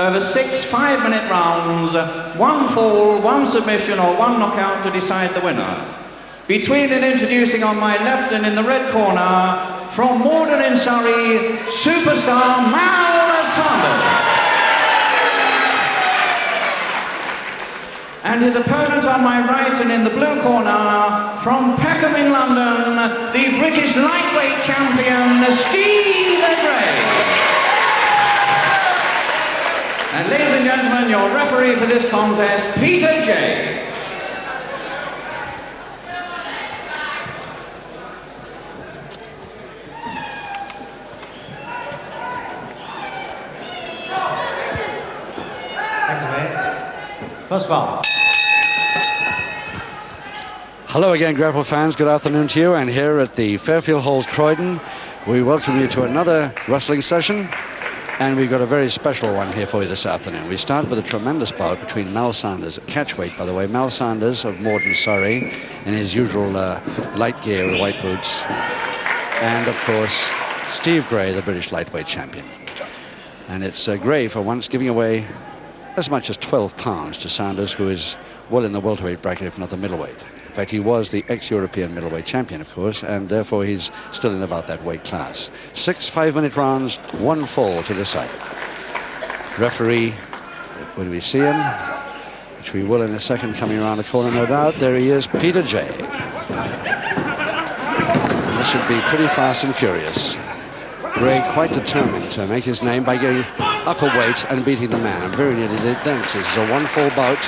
over 6 5-minute rounds, 1 fall, 1 submission or 1 knockout to decide the winner. Between and introducing on my left and in the red corner, from Morden in Surrey, superstar Mal Sanders. And his opponent on my right and in the blue corner, from Peckham in London, the British lightweight champion, Steve Gray. And ladies and gentlemen, your referee for this contest, Peter J. First ball. Hello again, grapple fans. Good afternoon to you. And here at the Fairfield Halls, Croydon, we welcome you to another wrestling session. And we've got a very special one here for you this afternoon. We start with a tremendous bout between Mal Sanders, at catchweight, by the way. Mal Sanders of Morden, Surrey, in his usual light gear with white boots. And, of course, Steve Gray, the British lightweight champion. And it's Gray, for once, giving away as much as 12 pounds to Sanders, who is well in the welterweight bracket, if not the middleweight. In fact, he was the ex-European middleweight champion, of course, and therefore he's still in about that weight class. 6 5-minute rounds, 1 fall to decide. Referee, when we see him, which we will in a second, coming around the corner, no doubt, there he is, Peter J. And this should be pretty fast and furious. Gray quite determined to make his name by getting upper weight and beating the man. And very nearly did then, because this is a 1-fall bout.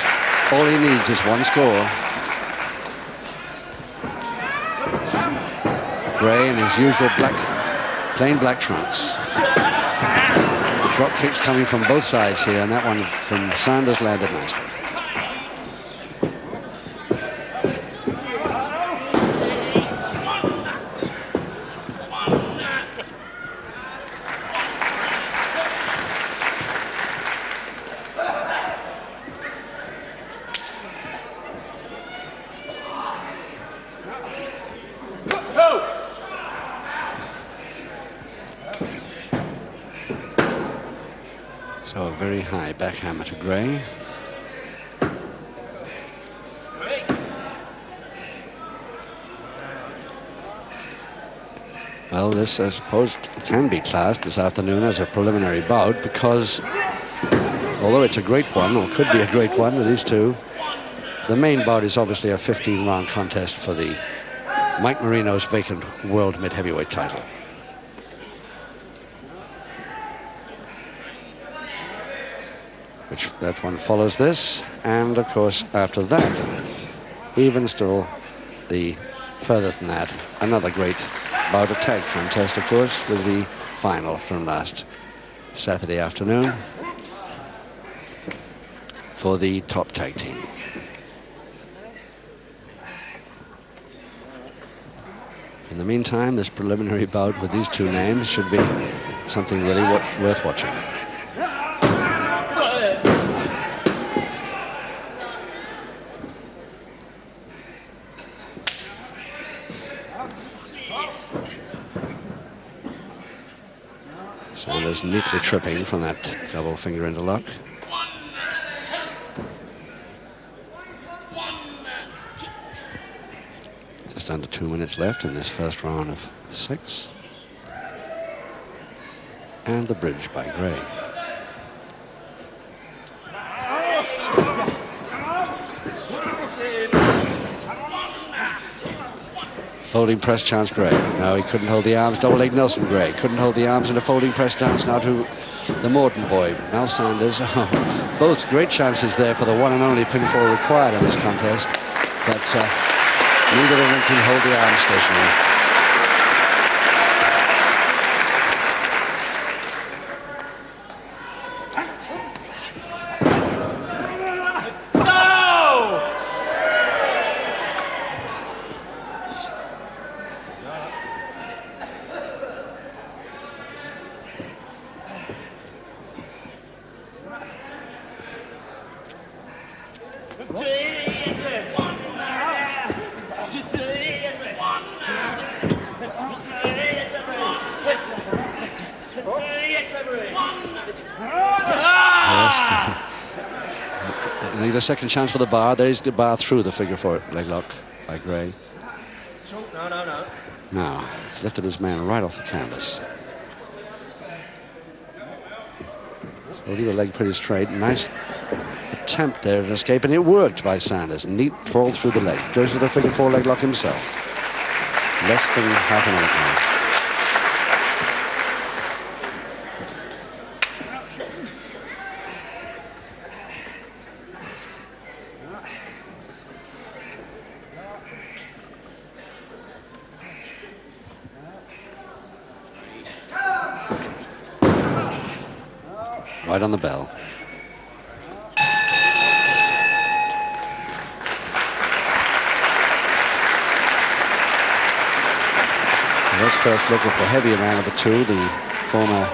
All he needs is 1 score. Gray in his usual plain black trunks. Drop kicks coming from both sides here, and that one from Sanders landed nicely. So a very high backhammer to Gray. Well, this, I suppose, can be classed this afternoon as a preliminary bout, because although it's a great one, or could be a great one with these two, the main bout is obviously a 15-round contest for the Mike Marino's vacant world mid-heavyweight title. Which that one follows this, and of course after that, even still the further than that, another great bout of tag contest, of course, with the final from last Saturday afternoon for the top tag team. In the meantime, this preliminary bout with these two names should be something really worth watching. Sanders neatly tripping from that double finger interlock. Just under 2 minutes left in this first round of 6. And the bridge by Gray. Folding press chance, Gray. No, he couldn't hold the arms. Double leg Nelson, Gray. Couldn't hold the arms in a folding press chance. Now to the Morden boy, Mal Sanders. Both great chances there for the one and only pinfall required in this contest. But neither of them can hold the arms stationary. They need a second chance for the bar. There's the bar through the figure four leg lock by Gray. No. Now, he's lifted his man right off the canvas. Holding the leg pretty straight. Nice attempt there at escape, and it worked by Sanders. Neat crawl through the leg. Goes for the figure four leg lock himself. Less than half a minute now. Right on the bell. Let's first look at the heavier man of the two, the former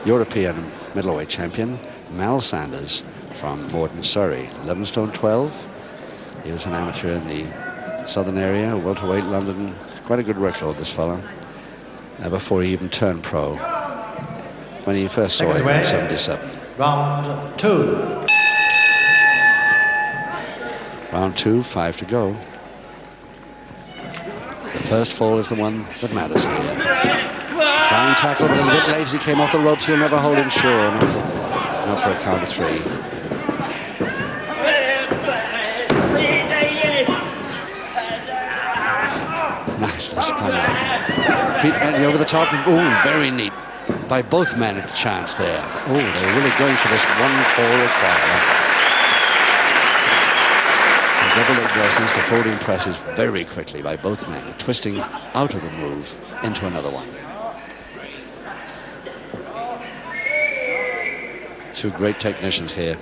European middleweight champion, Mal Sanders from Morden, Surrey. 11 stone 12. He was an amateur in the southern area, welterweight, London. Quite a good record, this fellow, before he even turned pro. When he first saw him in 77. Round 2. Round 2, 5 to go. The first fall is the one that matters here. Flying tackle, but a little bit late as he came off the ropes. He'll never hold him sure. Not for a count of 3. Nicely spun out. Feet Andy over the top. Ooh, very neat. By both men at chance there. Oh, they're really going for this one fall requirement. Double leg versus to folding presses very quickly by both men, twisting out of the move into another one. Two great technicians here.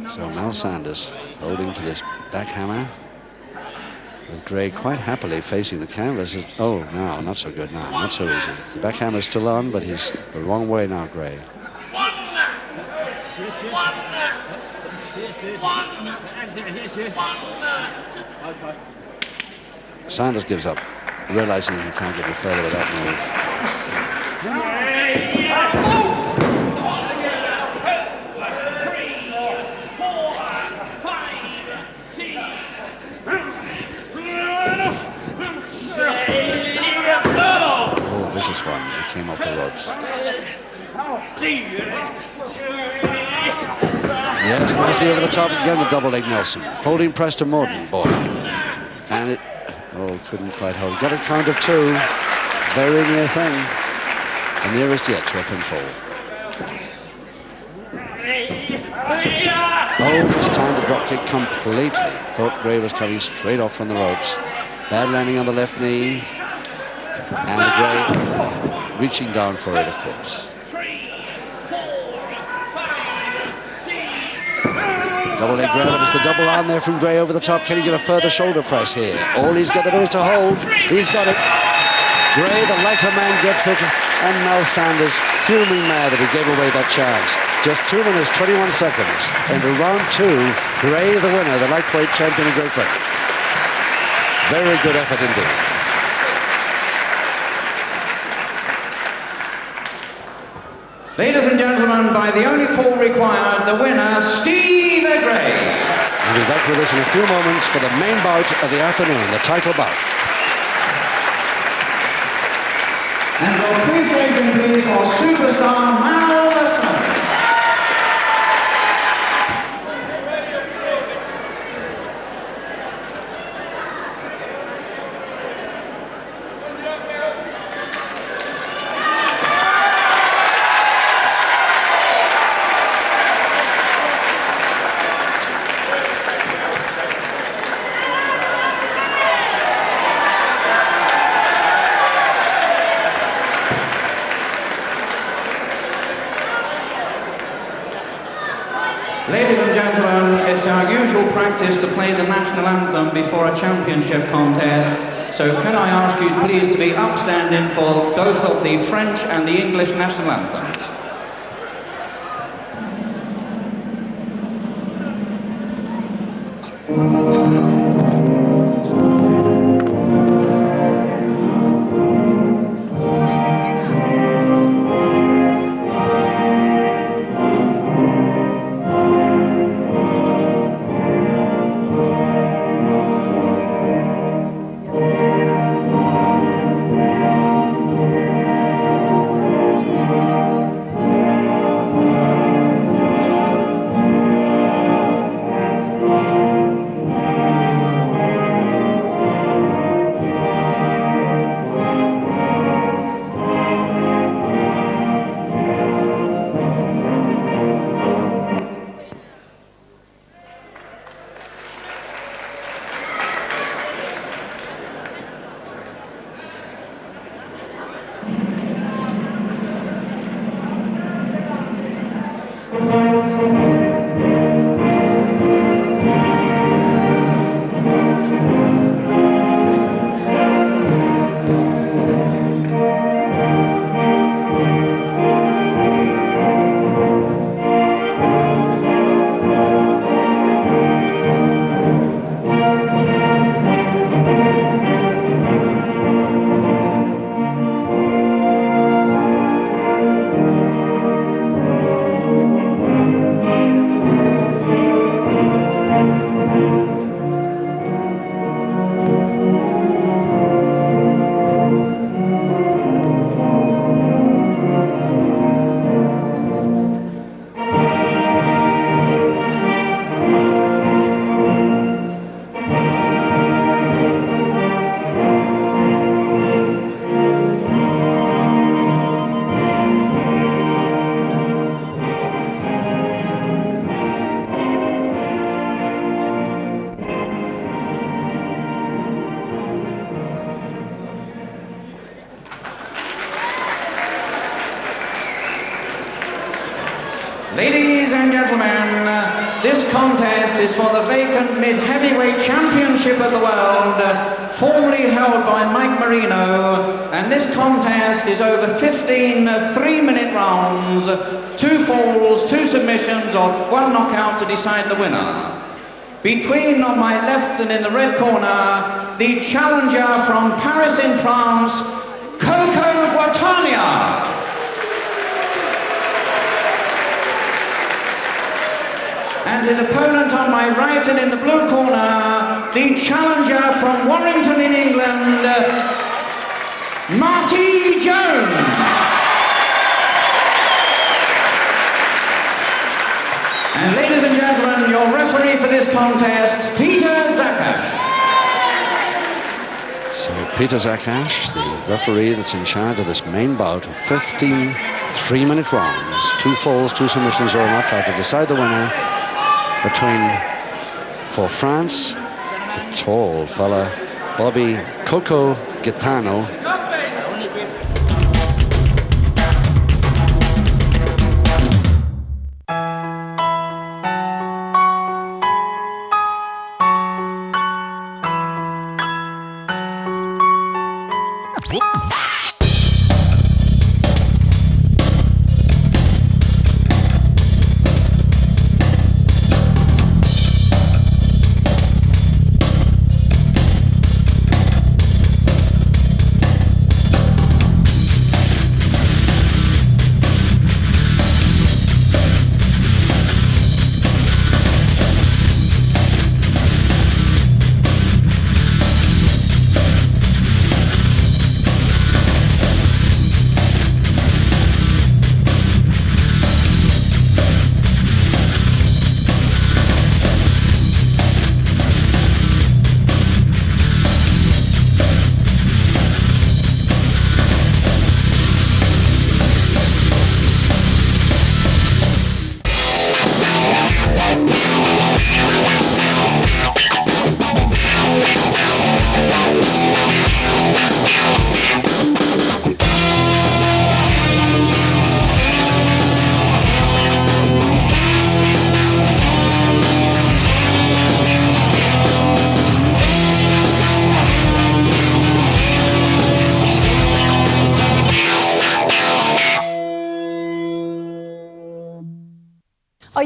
So Mal Sanders holding to this backhammer, with Gray quite happily facing the canvas. Oh, no, not so good now, not so easy. The backhammer's still on, but he's the wrong way now, Gray. Sanders gives up, realizing he can't get any further with that move. Vicious one. He came off the ropes. Yes, nicely over the top again, the double leg Nelson. Folding press to Morden, boy. And it, couldn't quite hold. Got a count of 2. Very near thing. The nearest yet to a pinfall. This time the drop kick completely. Thought Gray was coming straight off from the ropes. Bad landing on the left knee. And Gray reaching down for it, of course. Double leg grab, and it's the double arm there from Gray over the top. Can he get a further shoulder press here? All he's got to do is to hold. He's got it. Gray, the lighter man, gets it. And Mal Sanders, fuming mad that he gave away that chance. Just 2 minutes, 21 seconds. Into round 2, Gray, the winner, the lightweight champion of Great Britain. Very good effort indeed. Ladies and gentlemen, by the only fall required, the winner, Steve Gray. And he'll be back with us in a few moments for the main bout of the afternoon, the title bout. And your appreciation, please, for superstar Mal Sanders. Ladies and gentlemen, it's our usual practice to play the national anthem before a championship contest. So can I ask you please to be upstanding for both of the French and the English national anthems. Ladies and gentlemen, this contest is for the vacant mid-heavyweight championship of the world, formerly held by Mike Marino, and this contest is over 15 3-minute rounds, 2 falls, 2 submissions, or 1 knockout to decide the winner. Between, on my left and in the red corner, the challenger from Paris in France, Gaetano. And his opponent on my right and in the blue corner, the challenger from Warrington in England, Marty Jones. And ladies and gentlemen, your referee for this contest, Peter Zakash. So Peter Zakash, the referee that's in charge of this main bout of 15 3-minute rounds, 2 falls, 2 submissions or a knockout to decide the winner between, for France, the tall fella, Bobby Coco Gaetano.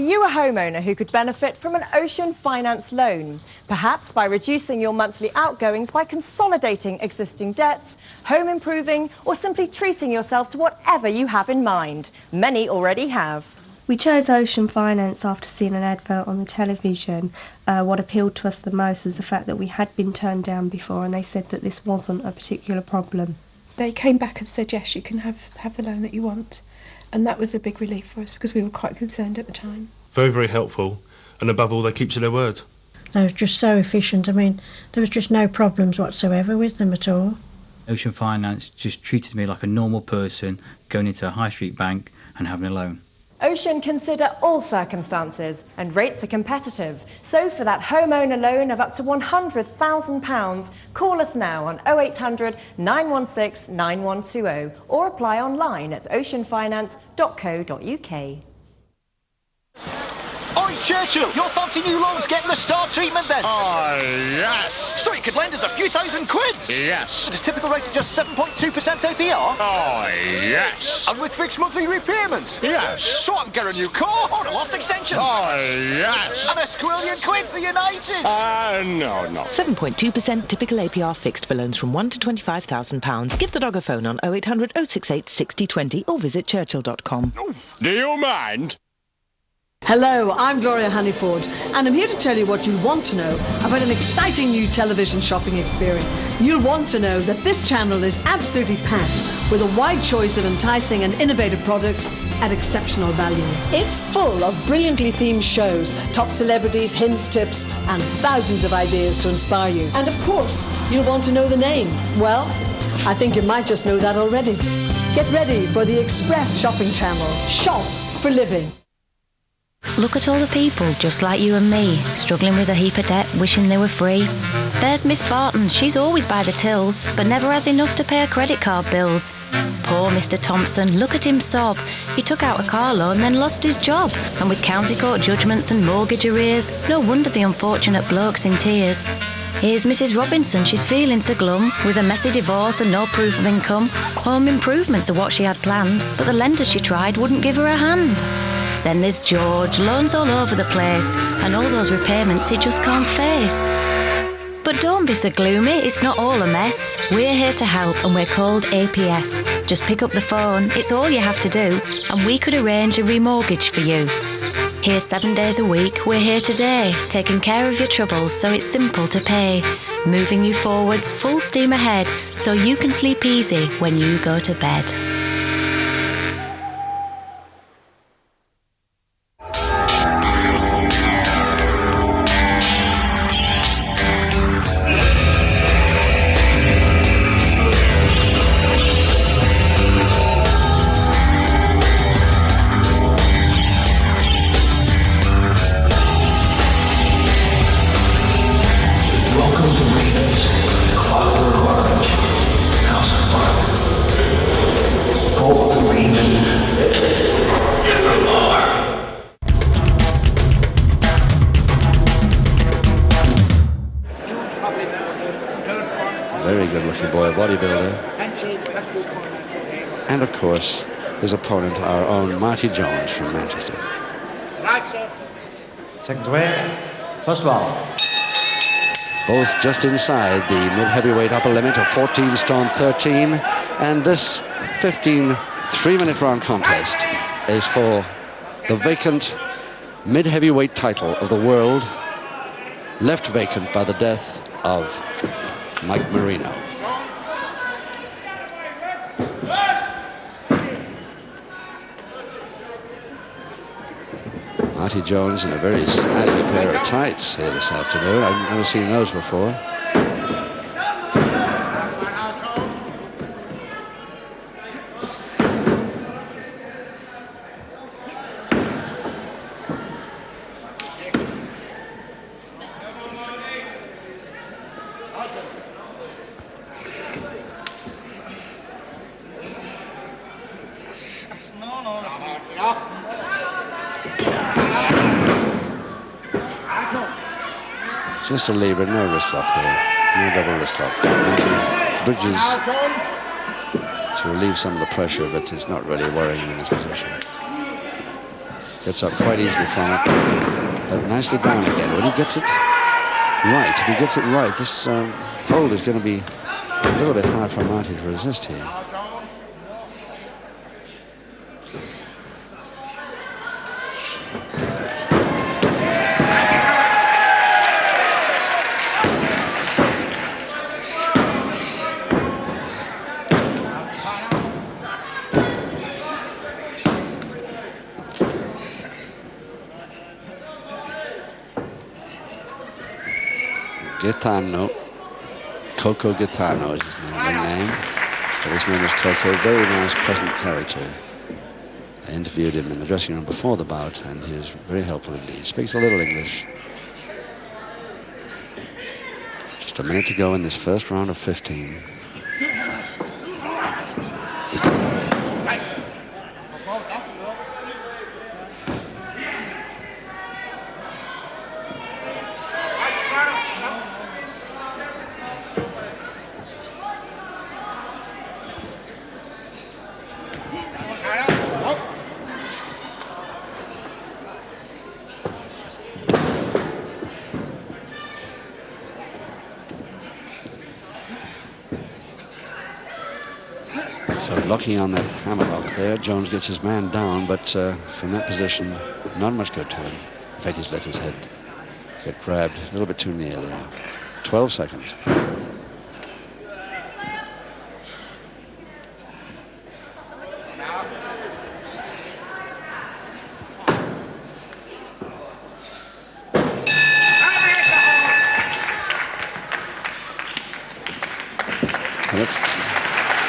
you a homeowner who could benefit from an Ocean Finance loan? Perhaps by reducing your monthly outgoings by consolidating existing debts, home improving, or simply treating yourself to whatever you have in mind. Many already have. We chose Ocean Finance after seeing an advert on the television. What appealed to us the most was the fact that we had been turned down before and they said that this wasn't a particular problem. They came back and said, yes, you can have the loan that you want. And that was a big relief for us because we were quite concerned at the time. Very, very helpful. And above all, they keep to their word. They were just so efficient. I mean, there was just no problems whatsoever with them at all. Ocean Finance just treated me like a normal person going into a high street bank and having a loan. Ocean consider all circumstances and rates are competitive. So for that homeowner loan of up to £100,000, call us now on 0800 916 9120 or apply online at oceanfinance.co.uk. Oi, Churchill, your fancy new loan's getting the star treatment then? Oh, yes. So you could lend us a few £1,000? Yes. At a typical rate of just 7.2% APR? Oh, yes. And with fixed monthly repayments? Yes. So I can get a new car or a loft extension? Oh, yes. And a £1,000,000 for United? No. 7.2% typical APR fixed for loans from £1 to £25,000. Give the dog a phone on 0800 068 6020 or visit churchill.com. Do you mind? Hello, I'm Gloria Honeyford, and I'm here to tell you what you'll want to know about an exciting new television shopping experience. You'll want to know that this channel is absolutely packed with a wide choice of enticing and innovative products at exceptional value. It's full of brilliantly themed shows, top celebrities, hints, tips, and thousands of ideas to inspire you. And of course, you'll want to know the name. Well, I think you might just know that already. Get ready for the Express Shopping Channel. Shop for living. Look at all the people just like you and me, struggling with a heap of debt, wishing they were free. There's Miss Barton, she's always by the tills, but never has enough to pay her credit card bills. Poor Mr Thompson, look at him sob. He took out a car loan, then lost his job. And with county court judgments and mortgage arrears, no wonder the unfortunate bloke's in tears. Here's Mrs Robinson, she's feeling so glum, with a messy divorce and no proof of income. Home improvements are what she had planned, but the lenders she tried wouldn't give her a hand. Then there's George, loans all over the place, and all those repayments he just can't face. But don't be so gloomy, it's not all a mess. We're here to help and we're called APS. Just pick up the phone, it's all you have to do, and we could arrange a remortgage for you. Here 7 days a week, we're here today, taking care of your troubles so it's simple to pay. Moving you forwards full steam ahead, so you can sleep easy when you go to bed. Very good looking boy, a bodybuilder. And of course, his opponent, our own Marty Jones from Manchester. Right, sir. Seconds away. First of all. Both just inside the mid-heavyweight upper limit of 14 stone 13. And this 15 3-minute round contest is for the vacant mid-heavyweight title of the world, left vacant by the death of Mike Marino. Marty Jones in a very snazzy pair of tights here this afternoon. I've never seen those before. Just a lever, no wrist lock here. No double wrist lock. Bridges to relieve some of the pressure, but it's not really worrying in this position. Gets up quite easily from it, but nicely down again. When he gets it right, if he gets it right, this hold is going to be a little bit hard for Marty to resist here. Gaetano, Coco Gaetano is his name. But his name is Coco. Very nice, pleasant character. I interviewed him in the dressing room before the bout, and he was very helpful indeed. Speaks a little English. Just a minute to go in this first round of 15. So lucky on that hammerlock there. Jones gets his man down, but from that position, not much good to him. In fact, he's let his head get grabbed a little bit too near there. 12 seconds.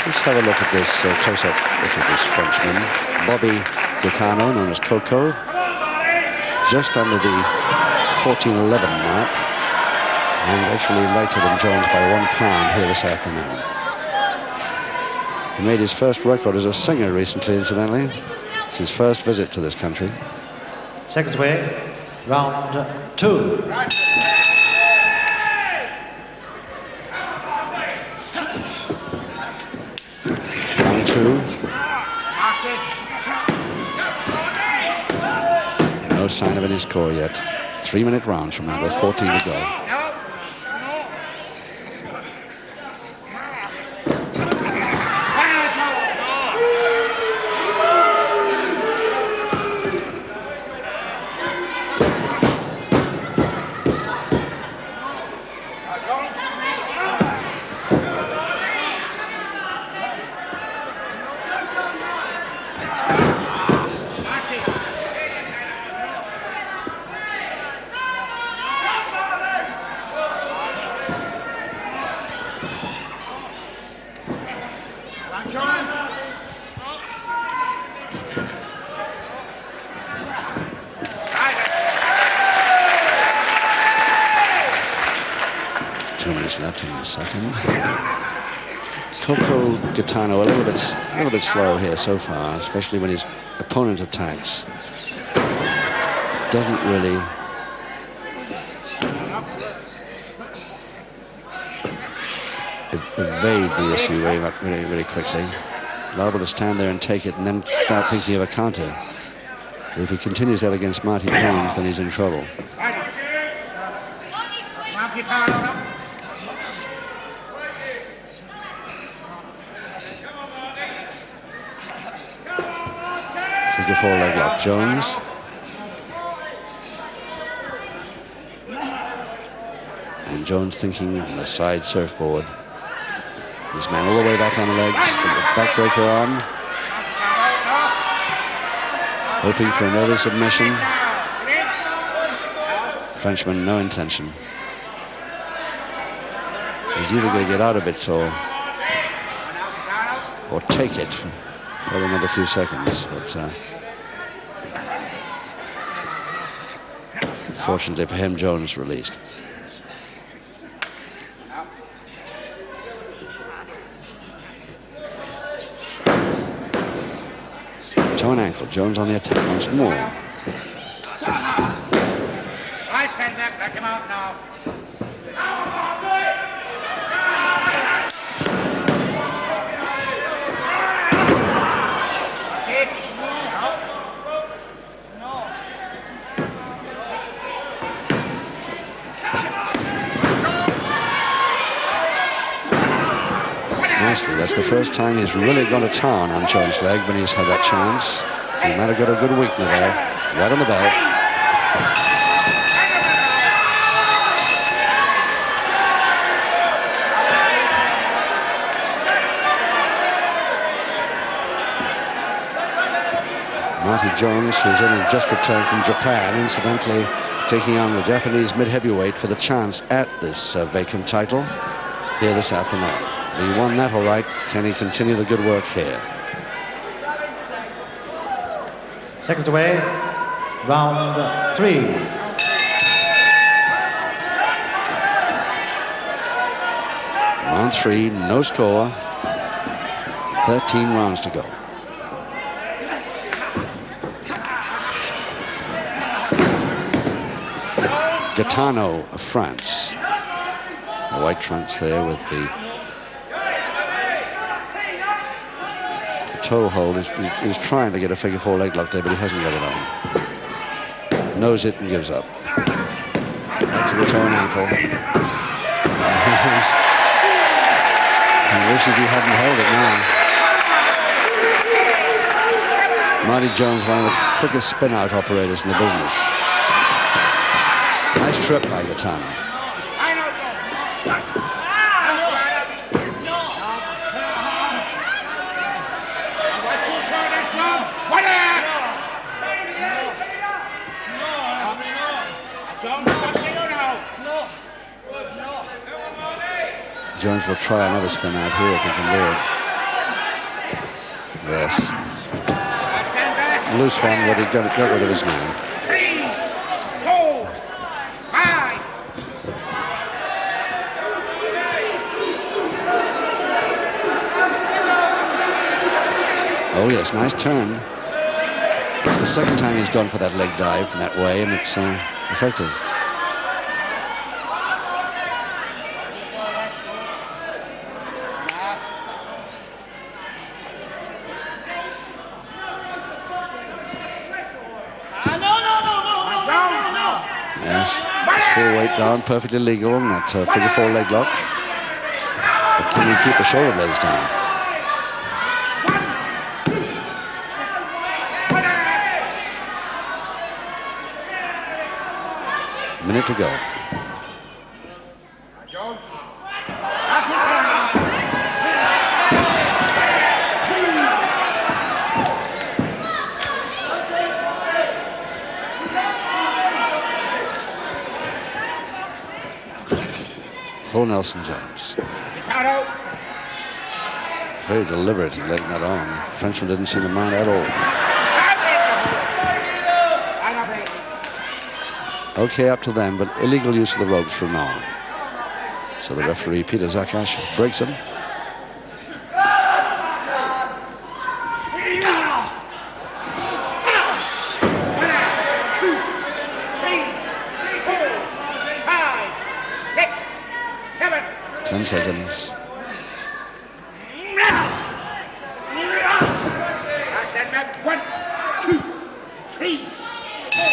Let's have a look at this close-up look at this Frenchman, Bobby Gaetano, known as Coco, just under the 14:11 mark, and actually lighter than Jones by 1 pound here this afternoon. He made his first record as a singer recently, incidentally. It's his first visit to this country. Seconds away, round 2. No sign of any score yet. 3-minute rounds, remember, 14 to go. Left in the second. Coco Gaetano a little bit slow here so far, especially when his opponent attacks. Doesn't really evade the issue really quickly. Liable to stand there and take it and then start thinking of a counter. If he continues that against Marty Jones, then he's in trouble. Figure 4 leg lock, Jones. And Jones thinking on the side surfboard. His man all the way back on the legs, with the backbreaker on. Hoping for an early submission. Frenchman, no intention. He's either going to get out of it or take it for another few seconds. But fortunately for him, Jones released. Toe and ankle. Jones on the attack once more. I stand back him out now. nicely. That's the first time he's really gone to town on Jones' leg when he's had that chance. He might have got a good weakener there. Right on the bell. Marty Jones, who's only just returned from Japan, incidentally taking on the Japanese mid-heavyweight for the chance at this vacant title here this afternoon. He won that all right. Can he continue the good work here? Seconds away, round 3. Round 3, no score. 13 rounds to go. Gaetano of France. The white trunks there with the toe hold. He's trying to get a figure 4 leg lock there, but he hasn't got it on. Knows it and gives up. Back to the toe and ankle. He wishes he hadn't held it now. Marty Jones, one of the quickest spin-out operators in the business. Nice trip by Gaetano. Jones will try another spin out here if he can do it. Yes. Loose one, but he got rid of his man. 3, 4, 5. Oh yes, nice turn. It's the second time he's gone for that leg dive in that way, and it's effective. Yes, full weight down, perfectly legal in that figure 4 leg lock. But can he keep the shoulder blades down? Minute to go. Full Nelson Jones. Very deliberate in letting that on. Frenchman didn't seem to mind at all. Okay up to them, but illegal use of the ropes from now on. So the referee, Peter Zakash, breaks him. Seconds. Last and back. 1, 2, 3, 4.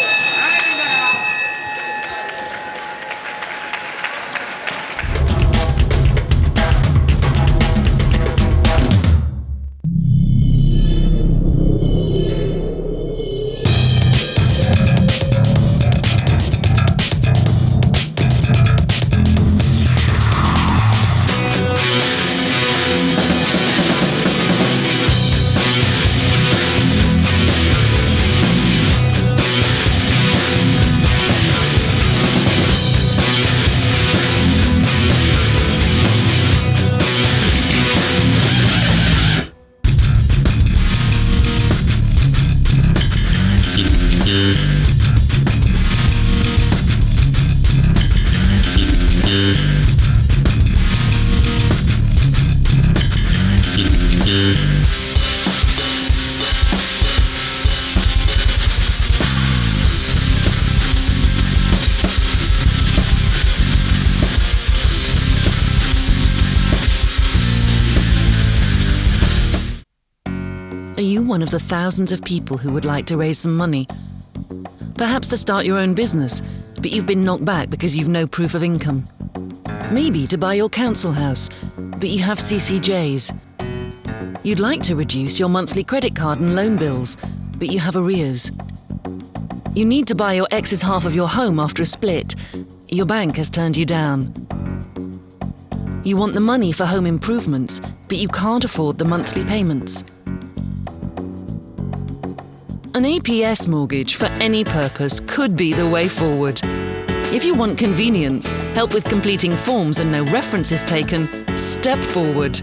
Are you one of the thousands of people who would like to raise some money? Perhaps to start your own business, but you've been knocked back because you've no proof of income. Maybe to buy your council house, but you have CCJs. You'd like to reduce your monthly credit card and loan bills, but you have arrears. You need to buy your ex's half of your home after a split. Your bank has turned you down. You want the money for home improvements, but you can't afford the monthly payments. An APS mortgage for any purpose could be the way forward. If you want convenience, help with completing forms and no references taken, step forward.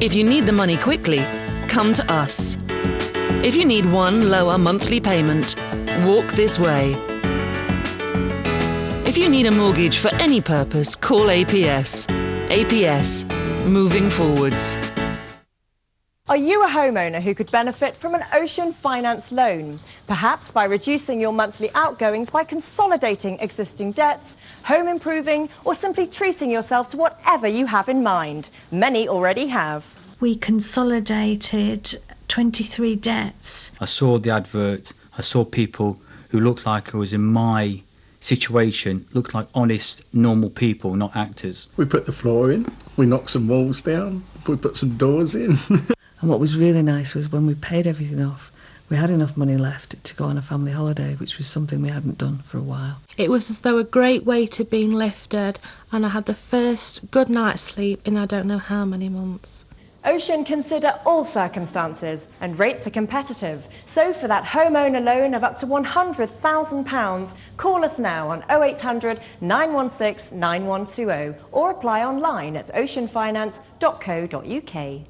If you need the money quickly, come to us. If you need one lower monthly payment, walk this way. If you need a mortgage for any purpose, call APS. APS, moving forwards. Are you a homeowner who could benefit from an ocean finance loan? Perhaps by reducing your monthly outgoings by consolidating existing debts, home improving, or simply treating yourself to whatever you have in mind. Many already have. We consolidated 23 debts. I saw the advert. I saw people who looked like I was in my situation, looked like honest, normal people, not actors. We put the floor in, we knocked some walls down, we put some doors in. And what was really nice was when we paid everything off, we had enough money left to go on a family holiday, which was something we hadn't done for a while. It was as though a great weight had been lifted, and I had the first good night's sleep in I don't know how many months. Ocean consider all circumstances and rates are competitive. So for that homeowner loan of up to £100,000, call us now on 0800 916 9120 or apply online at oceanfinance.co.uk.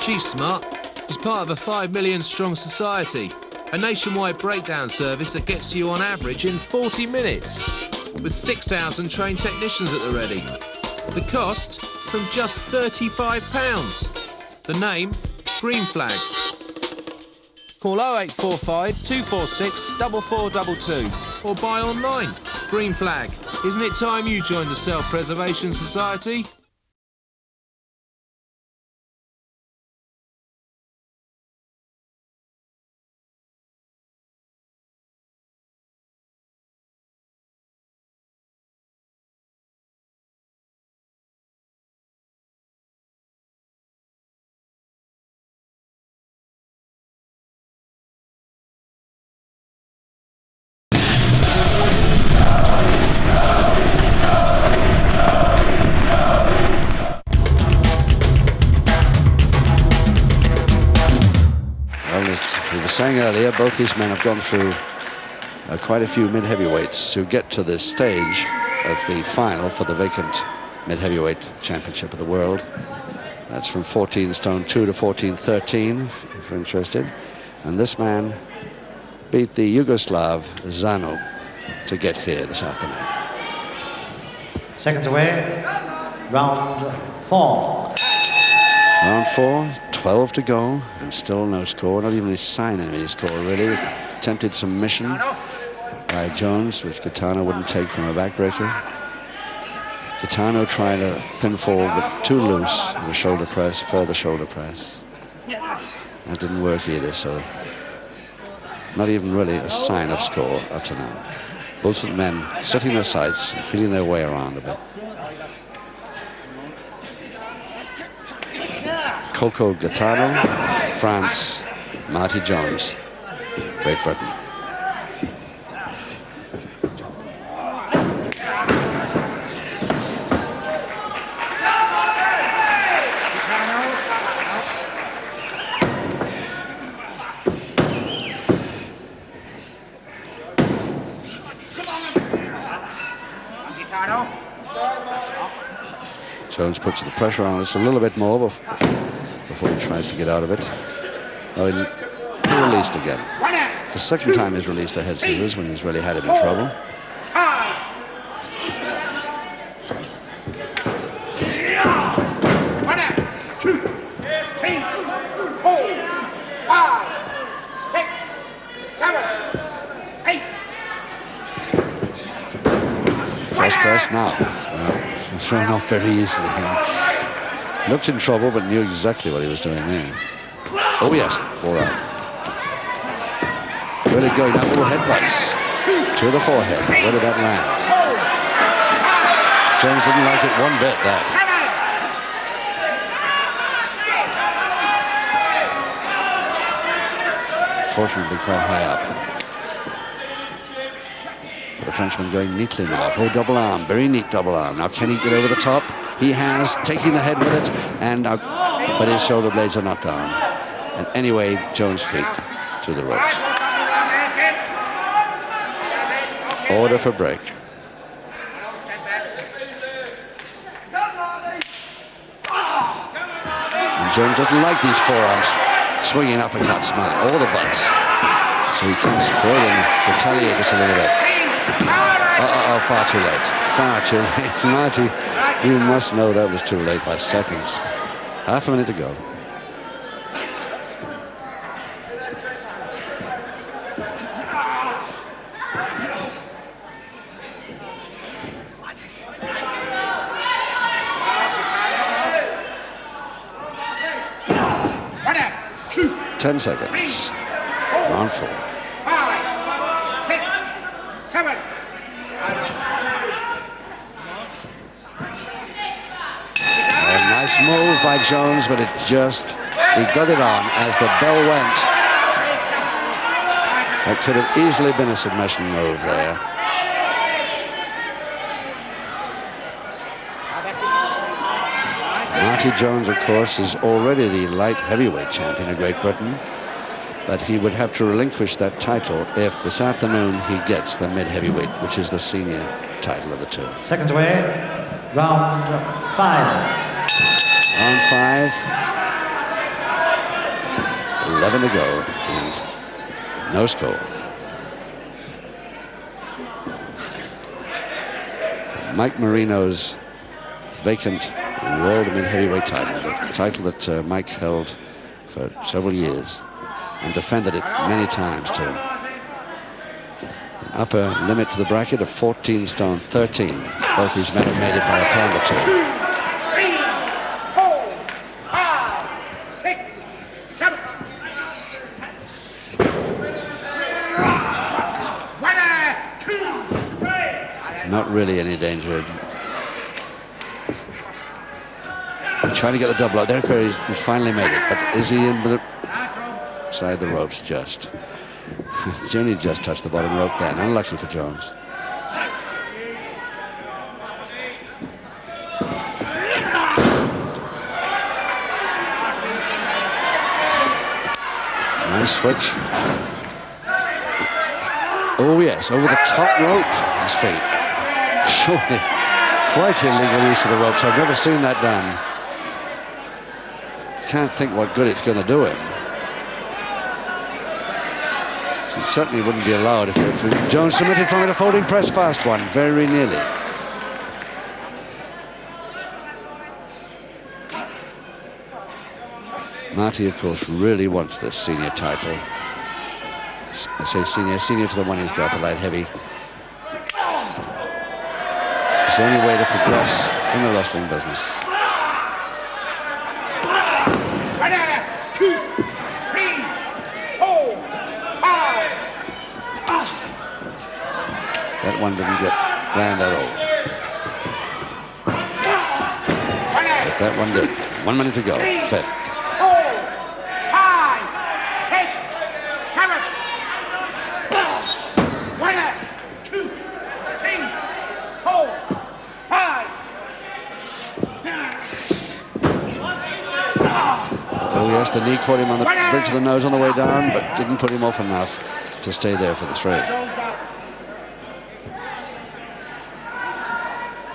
She's smart. She's part of a 5 million strong society. A nationwide breakdown service that gets to you on average in 40 minutes. With 6,000 trained technicians at the ready. The cost? From just £35. The name? Green Flag. Call 0845 246 4422 or buy online. Green Flag. Isn't it time you joined the Self-Preservation Society? As we were saying earlier, both these men have gone through quite a few mid-heavyweights to get to this stage of the final for the vacant mid-heavyweight championship of the world. That's from 14 stone 2 to 14-13, if you're interested. And this man beat the Yugoslav Zano to get here this afternoon. Seconds away, round 4. Round 4, 12 to go, and still no score, not even a sign of any score, really. Attempted submission by Jones, which Gaetano wouldn't take from a backbreaker. Gaetano trying a pinfall, but too loose with a shoulder press, further shoulder press. That didn't work either, so not even really a sign of score up to now. Both of the men setting their sights and feeling their way around a bit. Coco Gaetano, France, Marty Jones, Great Britain. Jones puts the pressure on us a little bit more before he tries to get out of it. Oh, he released again. The second time he's released a head scissors when he's really had him in trouble. 5, 6, 7, 8. Cross press now. Thrown off very easily. He looked in trouble, but knew exactly what he was doing there. Oh yes, forearm. Really going up all headbutts to the forehead. Where did that land? Jones didn't like it one bit, that. Fortunately, quite high up. The Frenchman going neatly now. Oh, double arm, very neat double arm. Now can he get over the top? He has, taking the head with it, and but his shoulder blades are not down. And anyway, Jones' feet to the ropes. Order for break. And Jones doesn't like these forearms swinging uppercuts, man, or the butts. So he comes straight in, retaliate this a little bit. Far too late. Far too late. Marty, you must know that was too late by seconds. Half a minute to go. One, 2, 10 seconds. Round 4. 5, 6, 7. A nice move by Jones, but he got it on as the bell went. That could have easily been a submission move there. Marty Jones, of course, is already the light heavyweight champion of Great Britain, but he would have to relinquish that title if this afternoon he gets the mid-heavyweight, which is the senior title of the two. Seconds away, round 5. Round 5. 11 to go, and no score. Mike Marino's vacant world mid-heavyweight title, the title that Mike held for several years and defended it many times too. An upper limit to the bracket of 14 stone 13. Both these men have made it by a pound or 2. 6, 7. Not really any danger. He's trying to get the double out. There he's finally made it, but is he in with it? Side the ropes just. Jimmy just touched the bottom rope then. Unlucky for Jones. Nice switch. Oh yes, over the top rope. His feet. Surely quite illegal use of the ropes. I've never seen that done. Can't think what good it's going to do him. It certainly wouldn't be allowed if Jones submitted from it, a folding press fast one, very nearly. Marty, of course, really wants this senior title. I say senior to the one he's got, the light heavy. It's the only way to progress in the wrestling business. 2, 3, 4, 5. That one didn't land at all. But that one did. 1 minute to go. 5th. 4, 5, 6, 7. 1, 2, 3, 4, 5. Oh yes, the knee caught him on the bridge of the nose on the way down, but didn't put him off enough to stay there for the 3.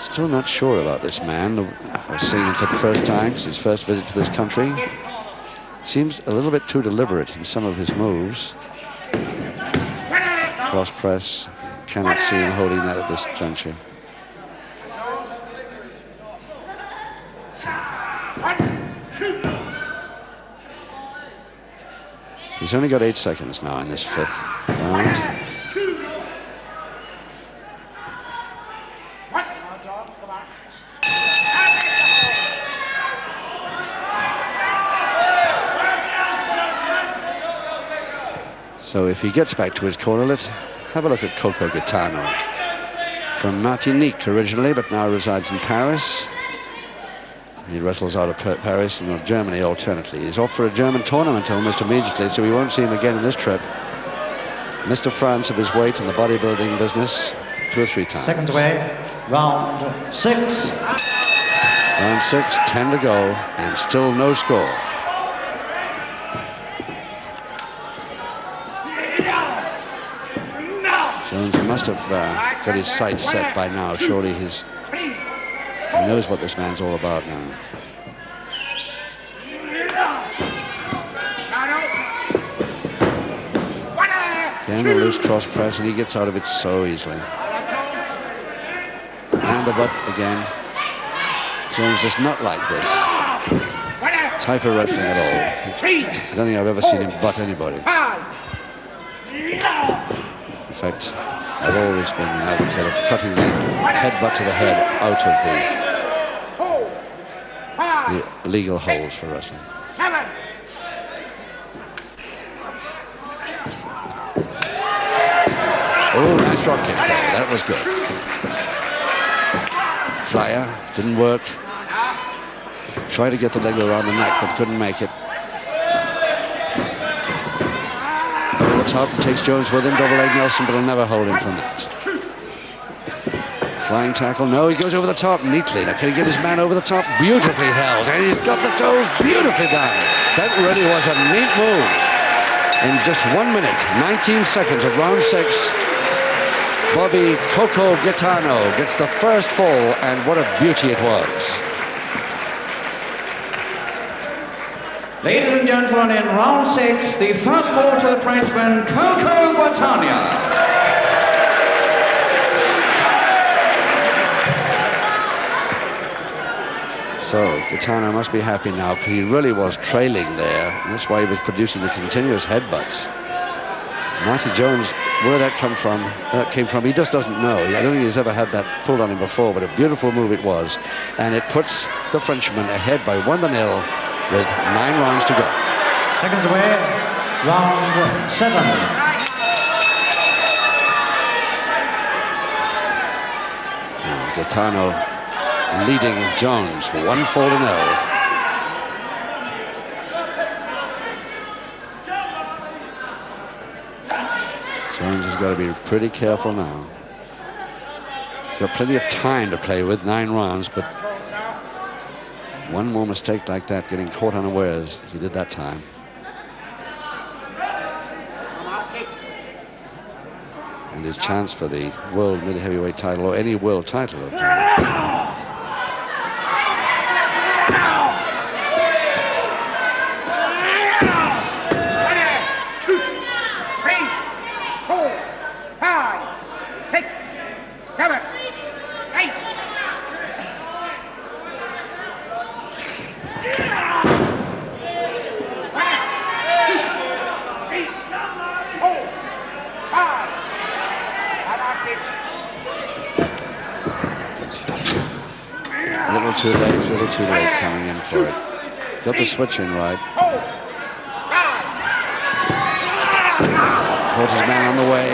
Still not sure about this man. I've seen him for the first time. It's his first visit to this country. Seems a little bit too deliberate in some of his moves. Cross press. Cannot see him holding that at this juncture. He's only got 8 seconds now in this 5th round. So if he gets back to his corner, let's have a look at Coco Gaetano. From Martinique originally, but now resides in Paris. He wrestles out of Paris and Germany alternately. He's off for a German tournament almost immediately, so we won't see him again in this trip. Mr. France of his weight in the bodybuilding business 2 or 3 times. Second away, round 6. Round 6, 10 to go, and still no score. Jones must have got his sights set by now. Surely he knows what this man's all about now. Again, a loose cross press, and he gets out of it so easily. And the butt again. Jones does not like this type of wrestling at all. I don't think I've ever seen him butt anybody. In fact, I've always been an advocate of cutting the headbutt to the head out of the legal holes for wrestling. Oh, nice drop kick there. That was good. Flyer, didn't work. Tried to get the leg around the neck, but couldn't make it. Over the top, takes Jones with him, double leg Nelson, but he'll never hold him from that. Flying tackle, no, he goes over the top neatly. Now, can he get his man over the top? Beautifully held, and he's got the toes beautifully done. That really was a neat move. In just 1 minute, 19 seconds of round 6, Bobby Coco Gaetano gets the first fall, and what a beauty it was. Ladies and gentlemen, in round 6, the first fall to the Frenchman, Coco Gaetano. So Gaetano must be happy now, because he really was trailing there, and that's why he was producing the continuous headbutts. Marty Jones, where that came from, he just doesn't know. I don't think he's ever had that pulled on him before, but a beautiful move it was, and it puts the Frenchman ahead by 1-0 with 9 rounds to go. Seconds away, round 7. Now Gaetano leading Jones 1-4-0. Jones has got to be pretty careful now. He's got plenty of time to play with, 9 rounds, but one more mistake like that, getting caught unawares, as he did that time. And his chance for the world mid-heavyweight title, or any world title of a little too late coming in for it. Got the switch in right. Caught his man on the way.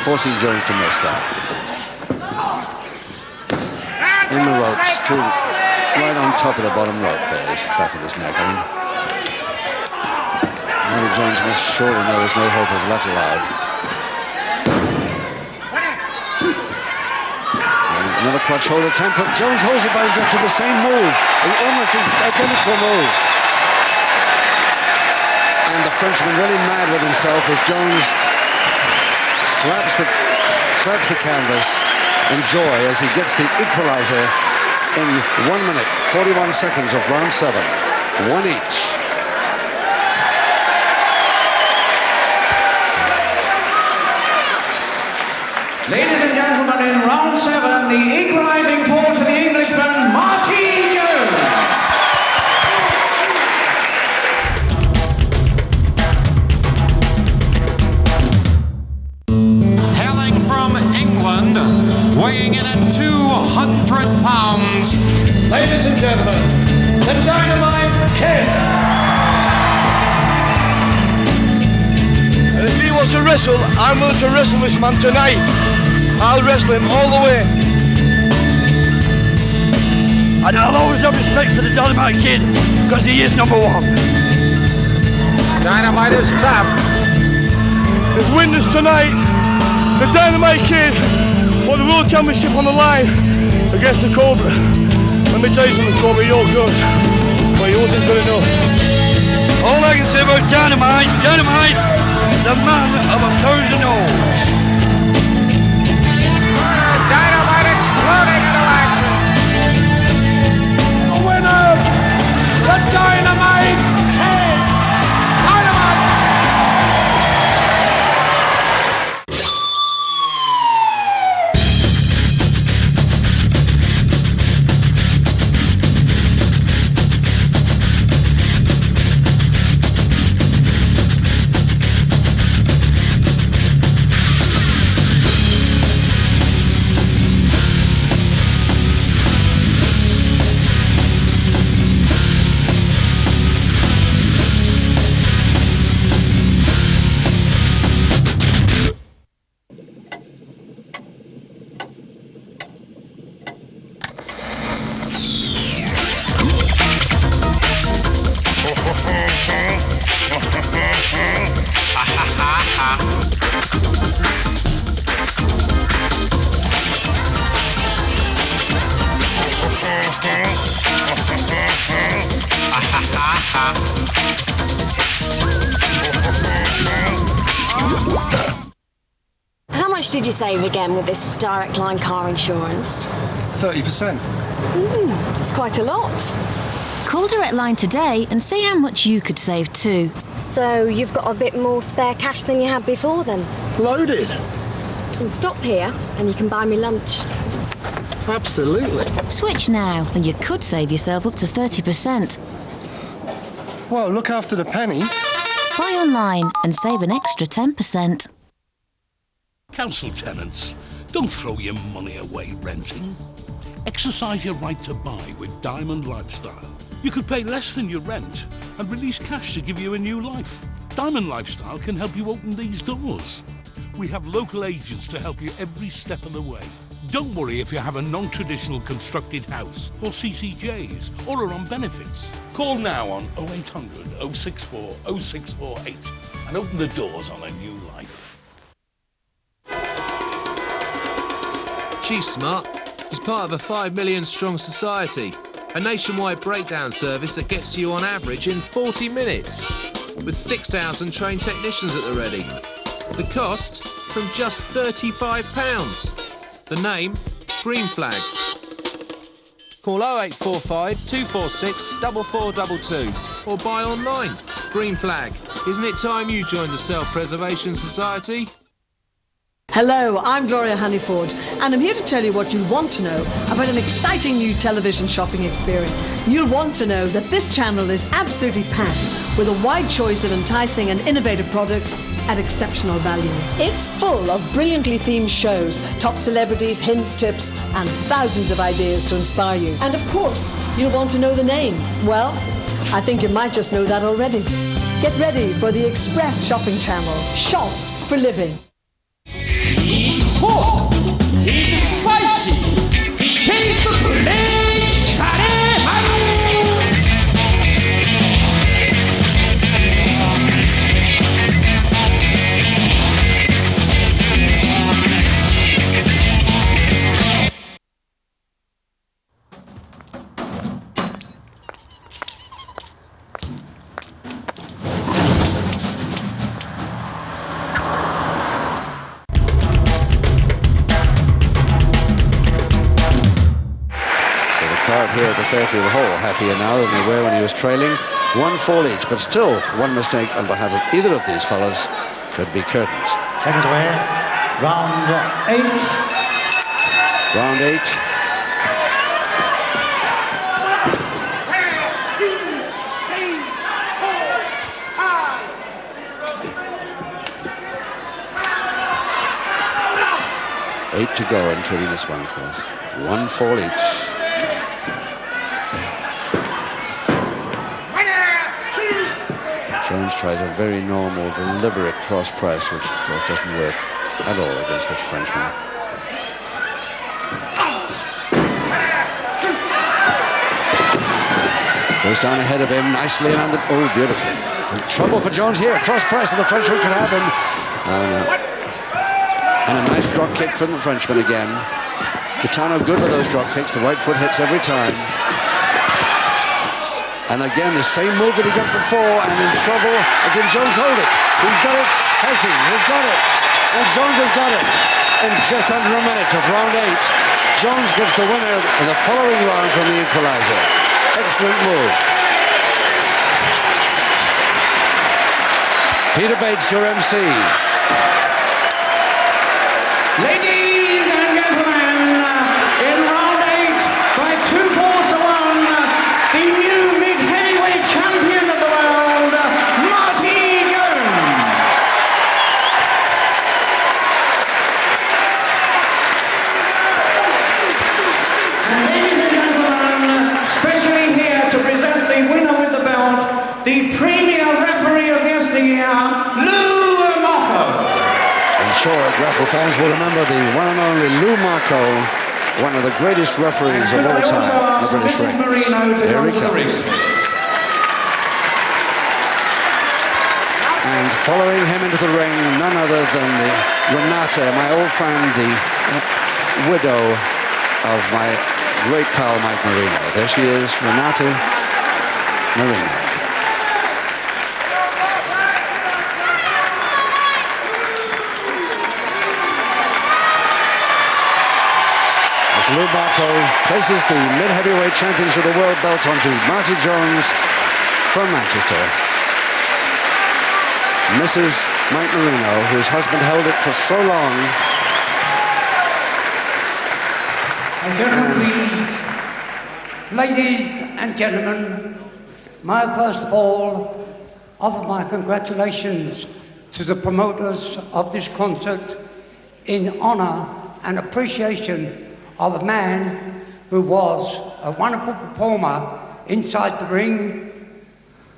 Forcing Jones to miss that. In the ropes, right on top of the bottom rope there, his back of his neck. Marty Jones must surely know there's no hope of that allowed. Another crotch hold attempt, but Jones holds it by to the same move, almost his identical move. And the Frenchman really mad with himself as Jones slaps the canvas in joy as he gets the equalizer in 1 minute, 41 seconds of round 7, 1 each. Ladies and gentlemen, in round 7, the equalizing fall to the Englishman, Marty Jones. Ladies and gentlemen, the Dynamite Kid. And if he wants to wrestle, I'm willing to wrestle this man tonight. I'll wrestle him all the way. And I'll always have respect for the Dynamite Kid, because he is number one. Dynamite is tough. As winners tonight, the Dynamite Kid for the World Championship on the line against the Cobra. Let me tell you something, Cobra, you're good, but you wasn't good enough. All I can say about Dynamite, the man of 1,000 holes. Dynamite exploding into action. The winner, the Dynamite Kid. Dynamite. How much did you save again with this direct line car insurance? 30%. That's quite a lot. Call Direct Line today and see how much you could save too. So you've got a bit more spare cash than you had before then? Loaded. Well, stop here and you can buy me lunch. Absolutely. Switch now and you could save yourself up to 30%. Well, look after the pennies. Buy online and save an extra 10%. Council tenants, don't throw your money away renting. Exercise your right to buy with Diamond Lifestyle. You could pay less than your rent and release cash to give you a new life. Diamond Lifestyle can help you open these doors. We have local agents to help you every step of the way. Don't worry if you have a non-traditional constructed house or CCJs or are on benefits. Call now on 0800 064 0648 and open the doors on a new life. She's smart. She's part of a 5 million strong society. A nationwide breakdown service that gets to you on average in 40 minutes. With 6,000 trained technicians at the ready. The cost? From just £35. The name? Green Flag. Call 0845 246 4422 or buy online. Green Flag. Isn't it time you joined the Self-Preservation Society? Hello, I'm Gloria Honeyford, and I'm here to tell you what you'll want to know about an exciting new television shopping experience. You'll want to know that this channel is absolutely packed with a wide choice of enticing and innovative products at exceptional value. It's full of brilliantly themed shows, top celebrities, hints, tips, and thousands of ideas to inspire you. And of course, you'll want to know the name. Well, I think you might just know that already. Get ready for the Express Shopping Channel. Shop for living. He's hot, he's spicy, he's the great Here at the Fairfield Hall, happier now than they were when he was trailing. 1 fall each, but still one mistake on behalf of either of these fellas could be curtains. Seconds away, round 8. Round 8. Eight to go, including this one, of course. 1 fall each. Jones tries a very normal, deliberate cross press, which of course doesn't work at all against this Frenchman. Goes down ahead of him, nicely landed. Oh, beautifully. And trouble for Jones here. Cross press, and the Frenchman could have him. No. And a nice drop kick from the Frenchman again. Gaetano good with those drop kicks. The right foot hits every time. And again, the same move that he got before, and in trouble. Again, Jones hold it. He's got it. Has he? He's got it. And Jones has got it. In just under a minute of round 8, Jones gets the winner in the following round from the equalizer. Excellent move. Peter Bates, your MC. Ladies and gentlemen, in round 8, by 2-4-1, the new mid-heavyweight champion of the world, Marty Jones. And ladies and gentlemen, especially here to present the winner with the belt, the premier referee of yesteryear, Lou Marco. Sure, grapple fans will remember the one and only Lou Marco, one of the greatest referees of all time in the British ranks. Here he comes. And following him into the ring, none other than the Renata, my old friend, the widow of my great pal Mike Marino. There she is, Renata Marino. Lou Marco places the mid-heavyweight champions of the world belt onto Marty Jones from Manchester. Mrs. Mike Marino, whose husband held it for so long. Ladies and gentlemen, may I first of all offer my congratulations to the promoters of this concert in honour and appreciation of a man who was a wonderful performer inside the ring,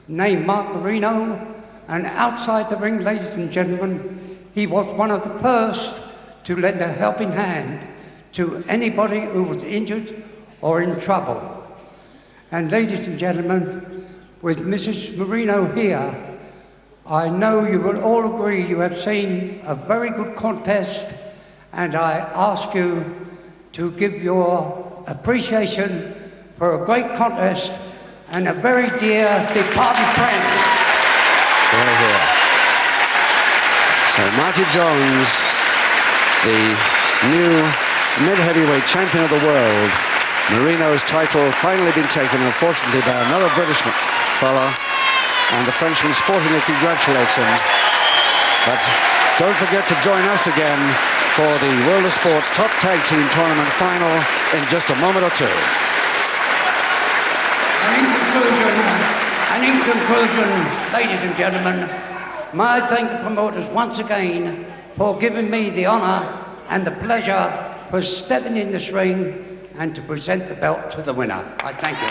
named Mark Marino, and outside the ring, ladies and gentlemen, he was one of the first to lend a helping hand to anybody who was injured or in trouble. And ladies and gentlemen, with Mrs. Marino here, I know you will all agree you have seen a very good contest, and I ask you to give your appreciation for a great contest and a very dear departed friend. Right here. So Marty Jones, the new mid-heavyweight champion of the world. Marino's title finally been taken, unfortunately, by another British fella, and the Frenchman sportingly congratulates him. But don't forget to join us again for the World of Sport Top Tag Team Tournament final in just a moment or two. And in conclusion, ladies and gentlemen, may I thank the promoters once again for giving me the honour and the pleasure for stepping in this ring and to present the belt to the winner. I thank you.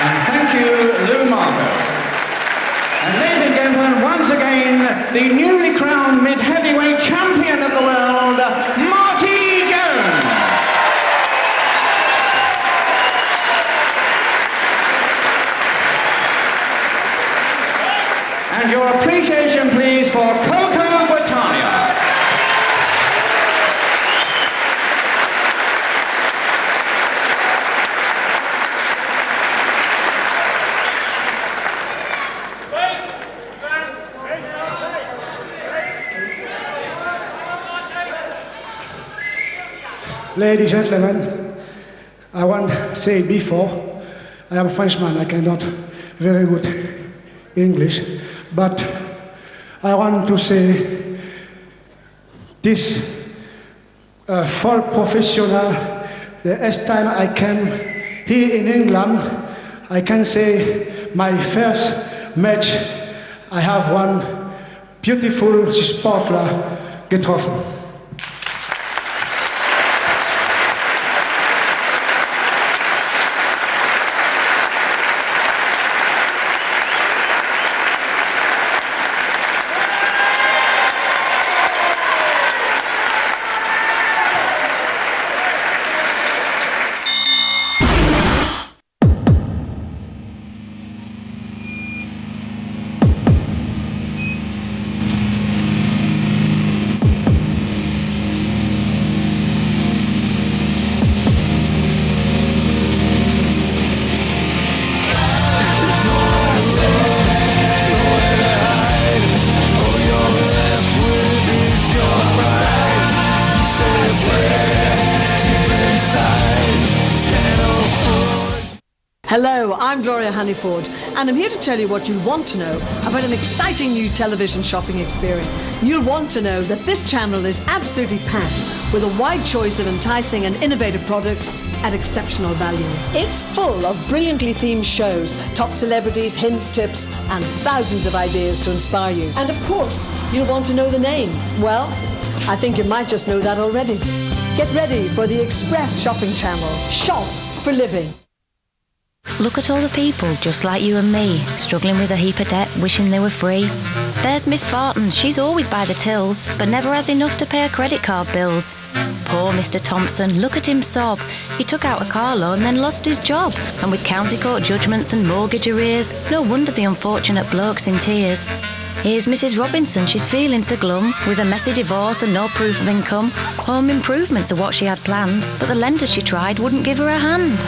And thank you, Lou Marco. And ladies and gentlemen, once again, the newly crowned mid-heavyweight champion of the world, Marty Jones. And your appreciation, please, for Coco Gaetano. Ladies and gentlemen, I want to say before, I am a Frenchman, I cannot very good English, but I want to say this full professional, the first time I came here in England, I can say my first match, I have one beautiful sportler getroffen. Hello, I'm Gloria Honeyford, and I'm here to tell you what you'll want to know about an exciting new television shopping experience. You'll want to know that this channel is absolutely packed with a wide choice of enticing and innovative products at exceptional value. It's full of brilliantly themed shows, top celebrities, hints, tips, and thousands of ideas to inspire you. And of course, you'll want to know the name. Well, I think you might just know that already. Get ready for the Express Shopping Channel. Shop for living. Look at all the people just like you and me, struggling with a heap of debt, wishing they were free. There's Miss Barton, she's always by the tills, but never has enough to pay her credit card bills. Poor Mr Thompson, look at him sob. He took out a car loan, then lost his job. And with county court judgments and mortgage arrears, no wonder the unfortunate bloke's in tears. Here's Mrs Robinson, she's feeling so glum, with a messy divorce and no proof of income. Home improvements are what she had planned, but the lenders she tried wouldn't give her a hand.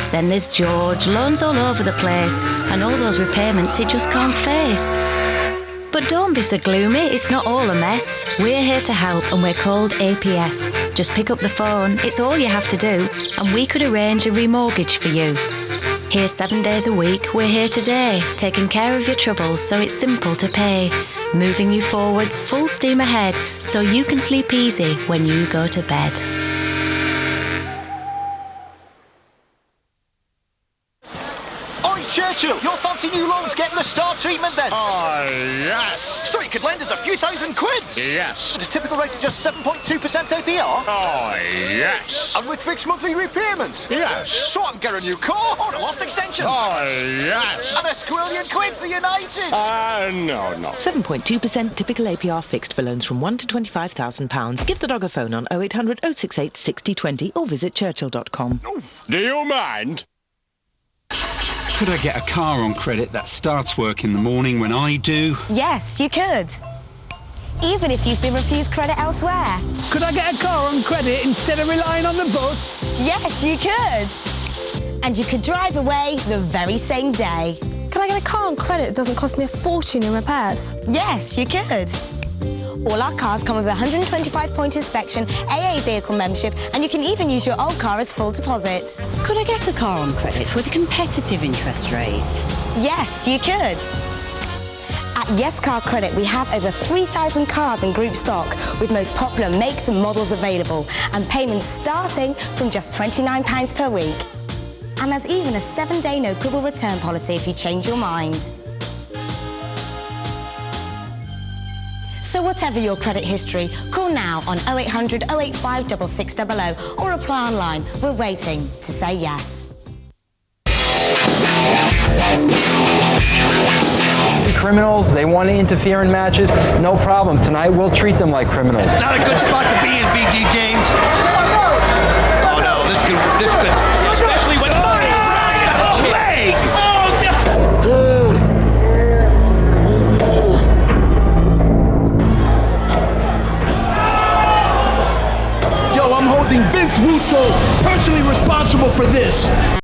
Then there's George, loans all over the place, and all those repayments he just can't face. But don't be so gloomy, it's not all a mess. We're here to help and we're called APS. Just pick up the phone, it's all you have to do, and we could arrange a remortgage for you. Here 7 days a week, we're here today, taking care of your troubles so it's simple to pay. Moving you forwards, full steam ahead, so you can sleep easy when you go to bed. Churchill, your fancy new loan's getting the star treatment then? Oh, yes. So you could lend us a few £1,000. Yes. At a typical rate of just 7.2% APR? Oh, yes. And with fixed monthly repayments? Yes. So I can get a new car or a loft extension? Oh, yes. And a £1,000,000 for United? No. 7.2% typical APR fixed for loans from £1 to £25,000. Give the dog a phone on 0800 068 6020 or visit churchill.com. Do you mind? Could I get a car on credit that starts work in the morning when I do? Yes, you could. Even if you've been refused credit elsewhere. Could I get a car on credit instead of relying on the bus? Yes, you could. And you could drive away the very same day. Can I get a car on credit that doesn't cost me a fortune in repairs? Yes, you could. All our cars come with a 125-point inspection, AA vehicle membership, and you can even use your old car as full deposit. Could I get a car on credit with a competitive interest rate? Yes, you could. At Yes Car Credit, we have over 3,000 cars in group stock with most popular makes and models available, and payments starting from just £29 per week. And there's even a 7-day no quibble return policy if you change your mind. So whatever your credit history, call now on 0800 085 6600 or apply online. We're waiting to say yes. Criminals, they want to interfere in matches, no problem. Tonight we'll treat them like criminals. It's not a good spot to be in, BG James. Oh no, this could. Especially when Marty leg! Yo, I'm holding Vince Russo personally responsible for this.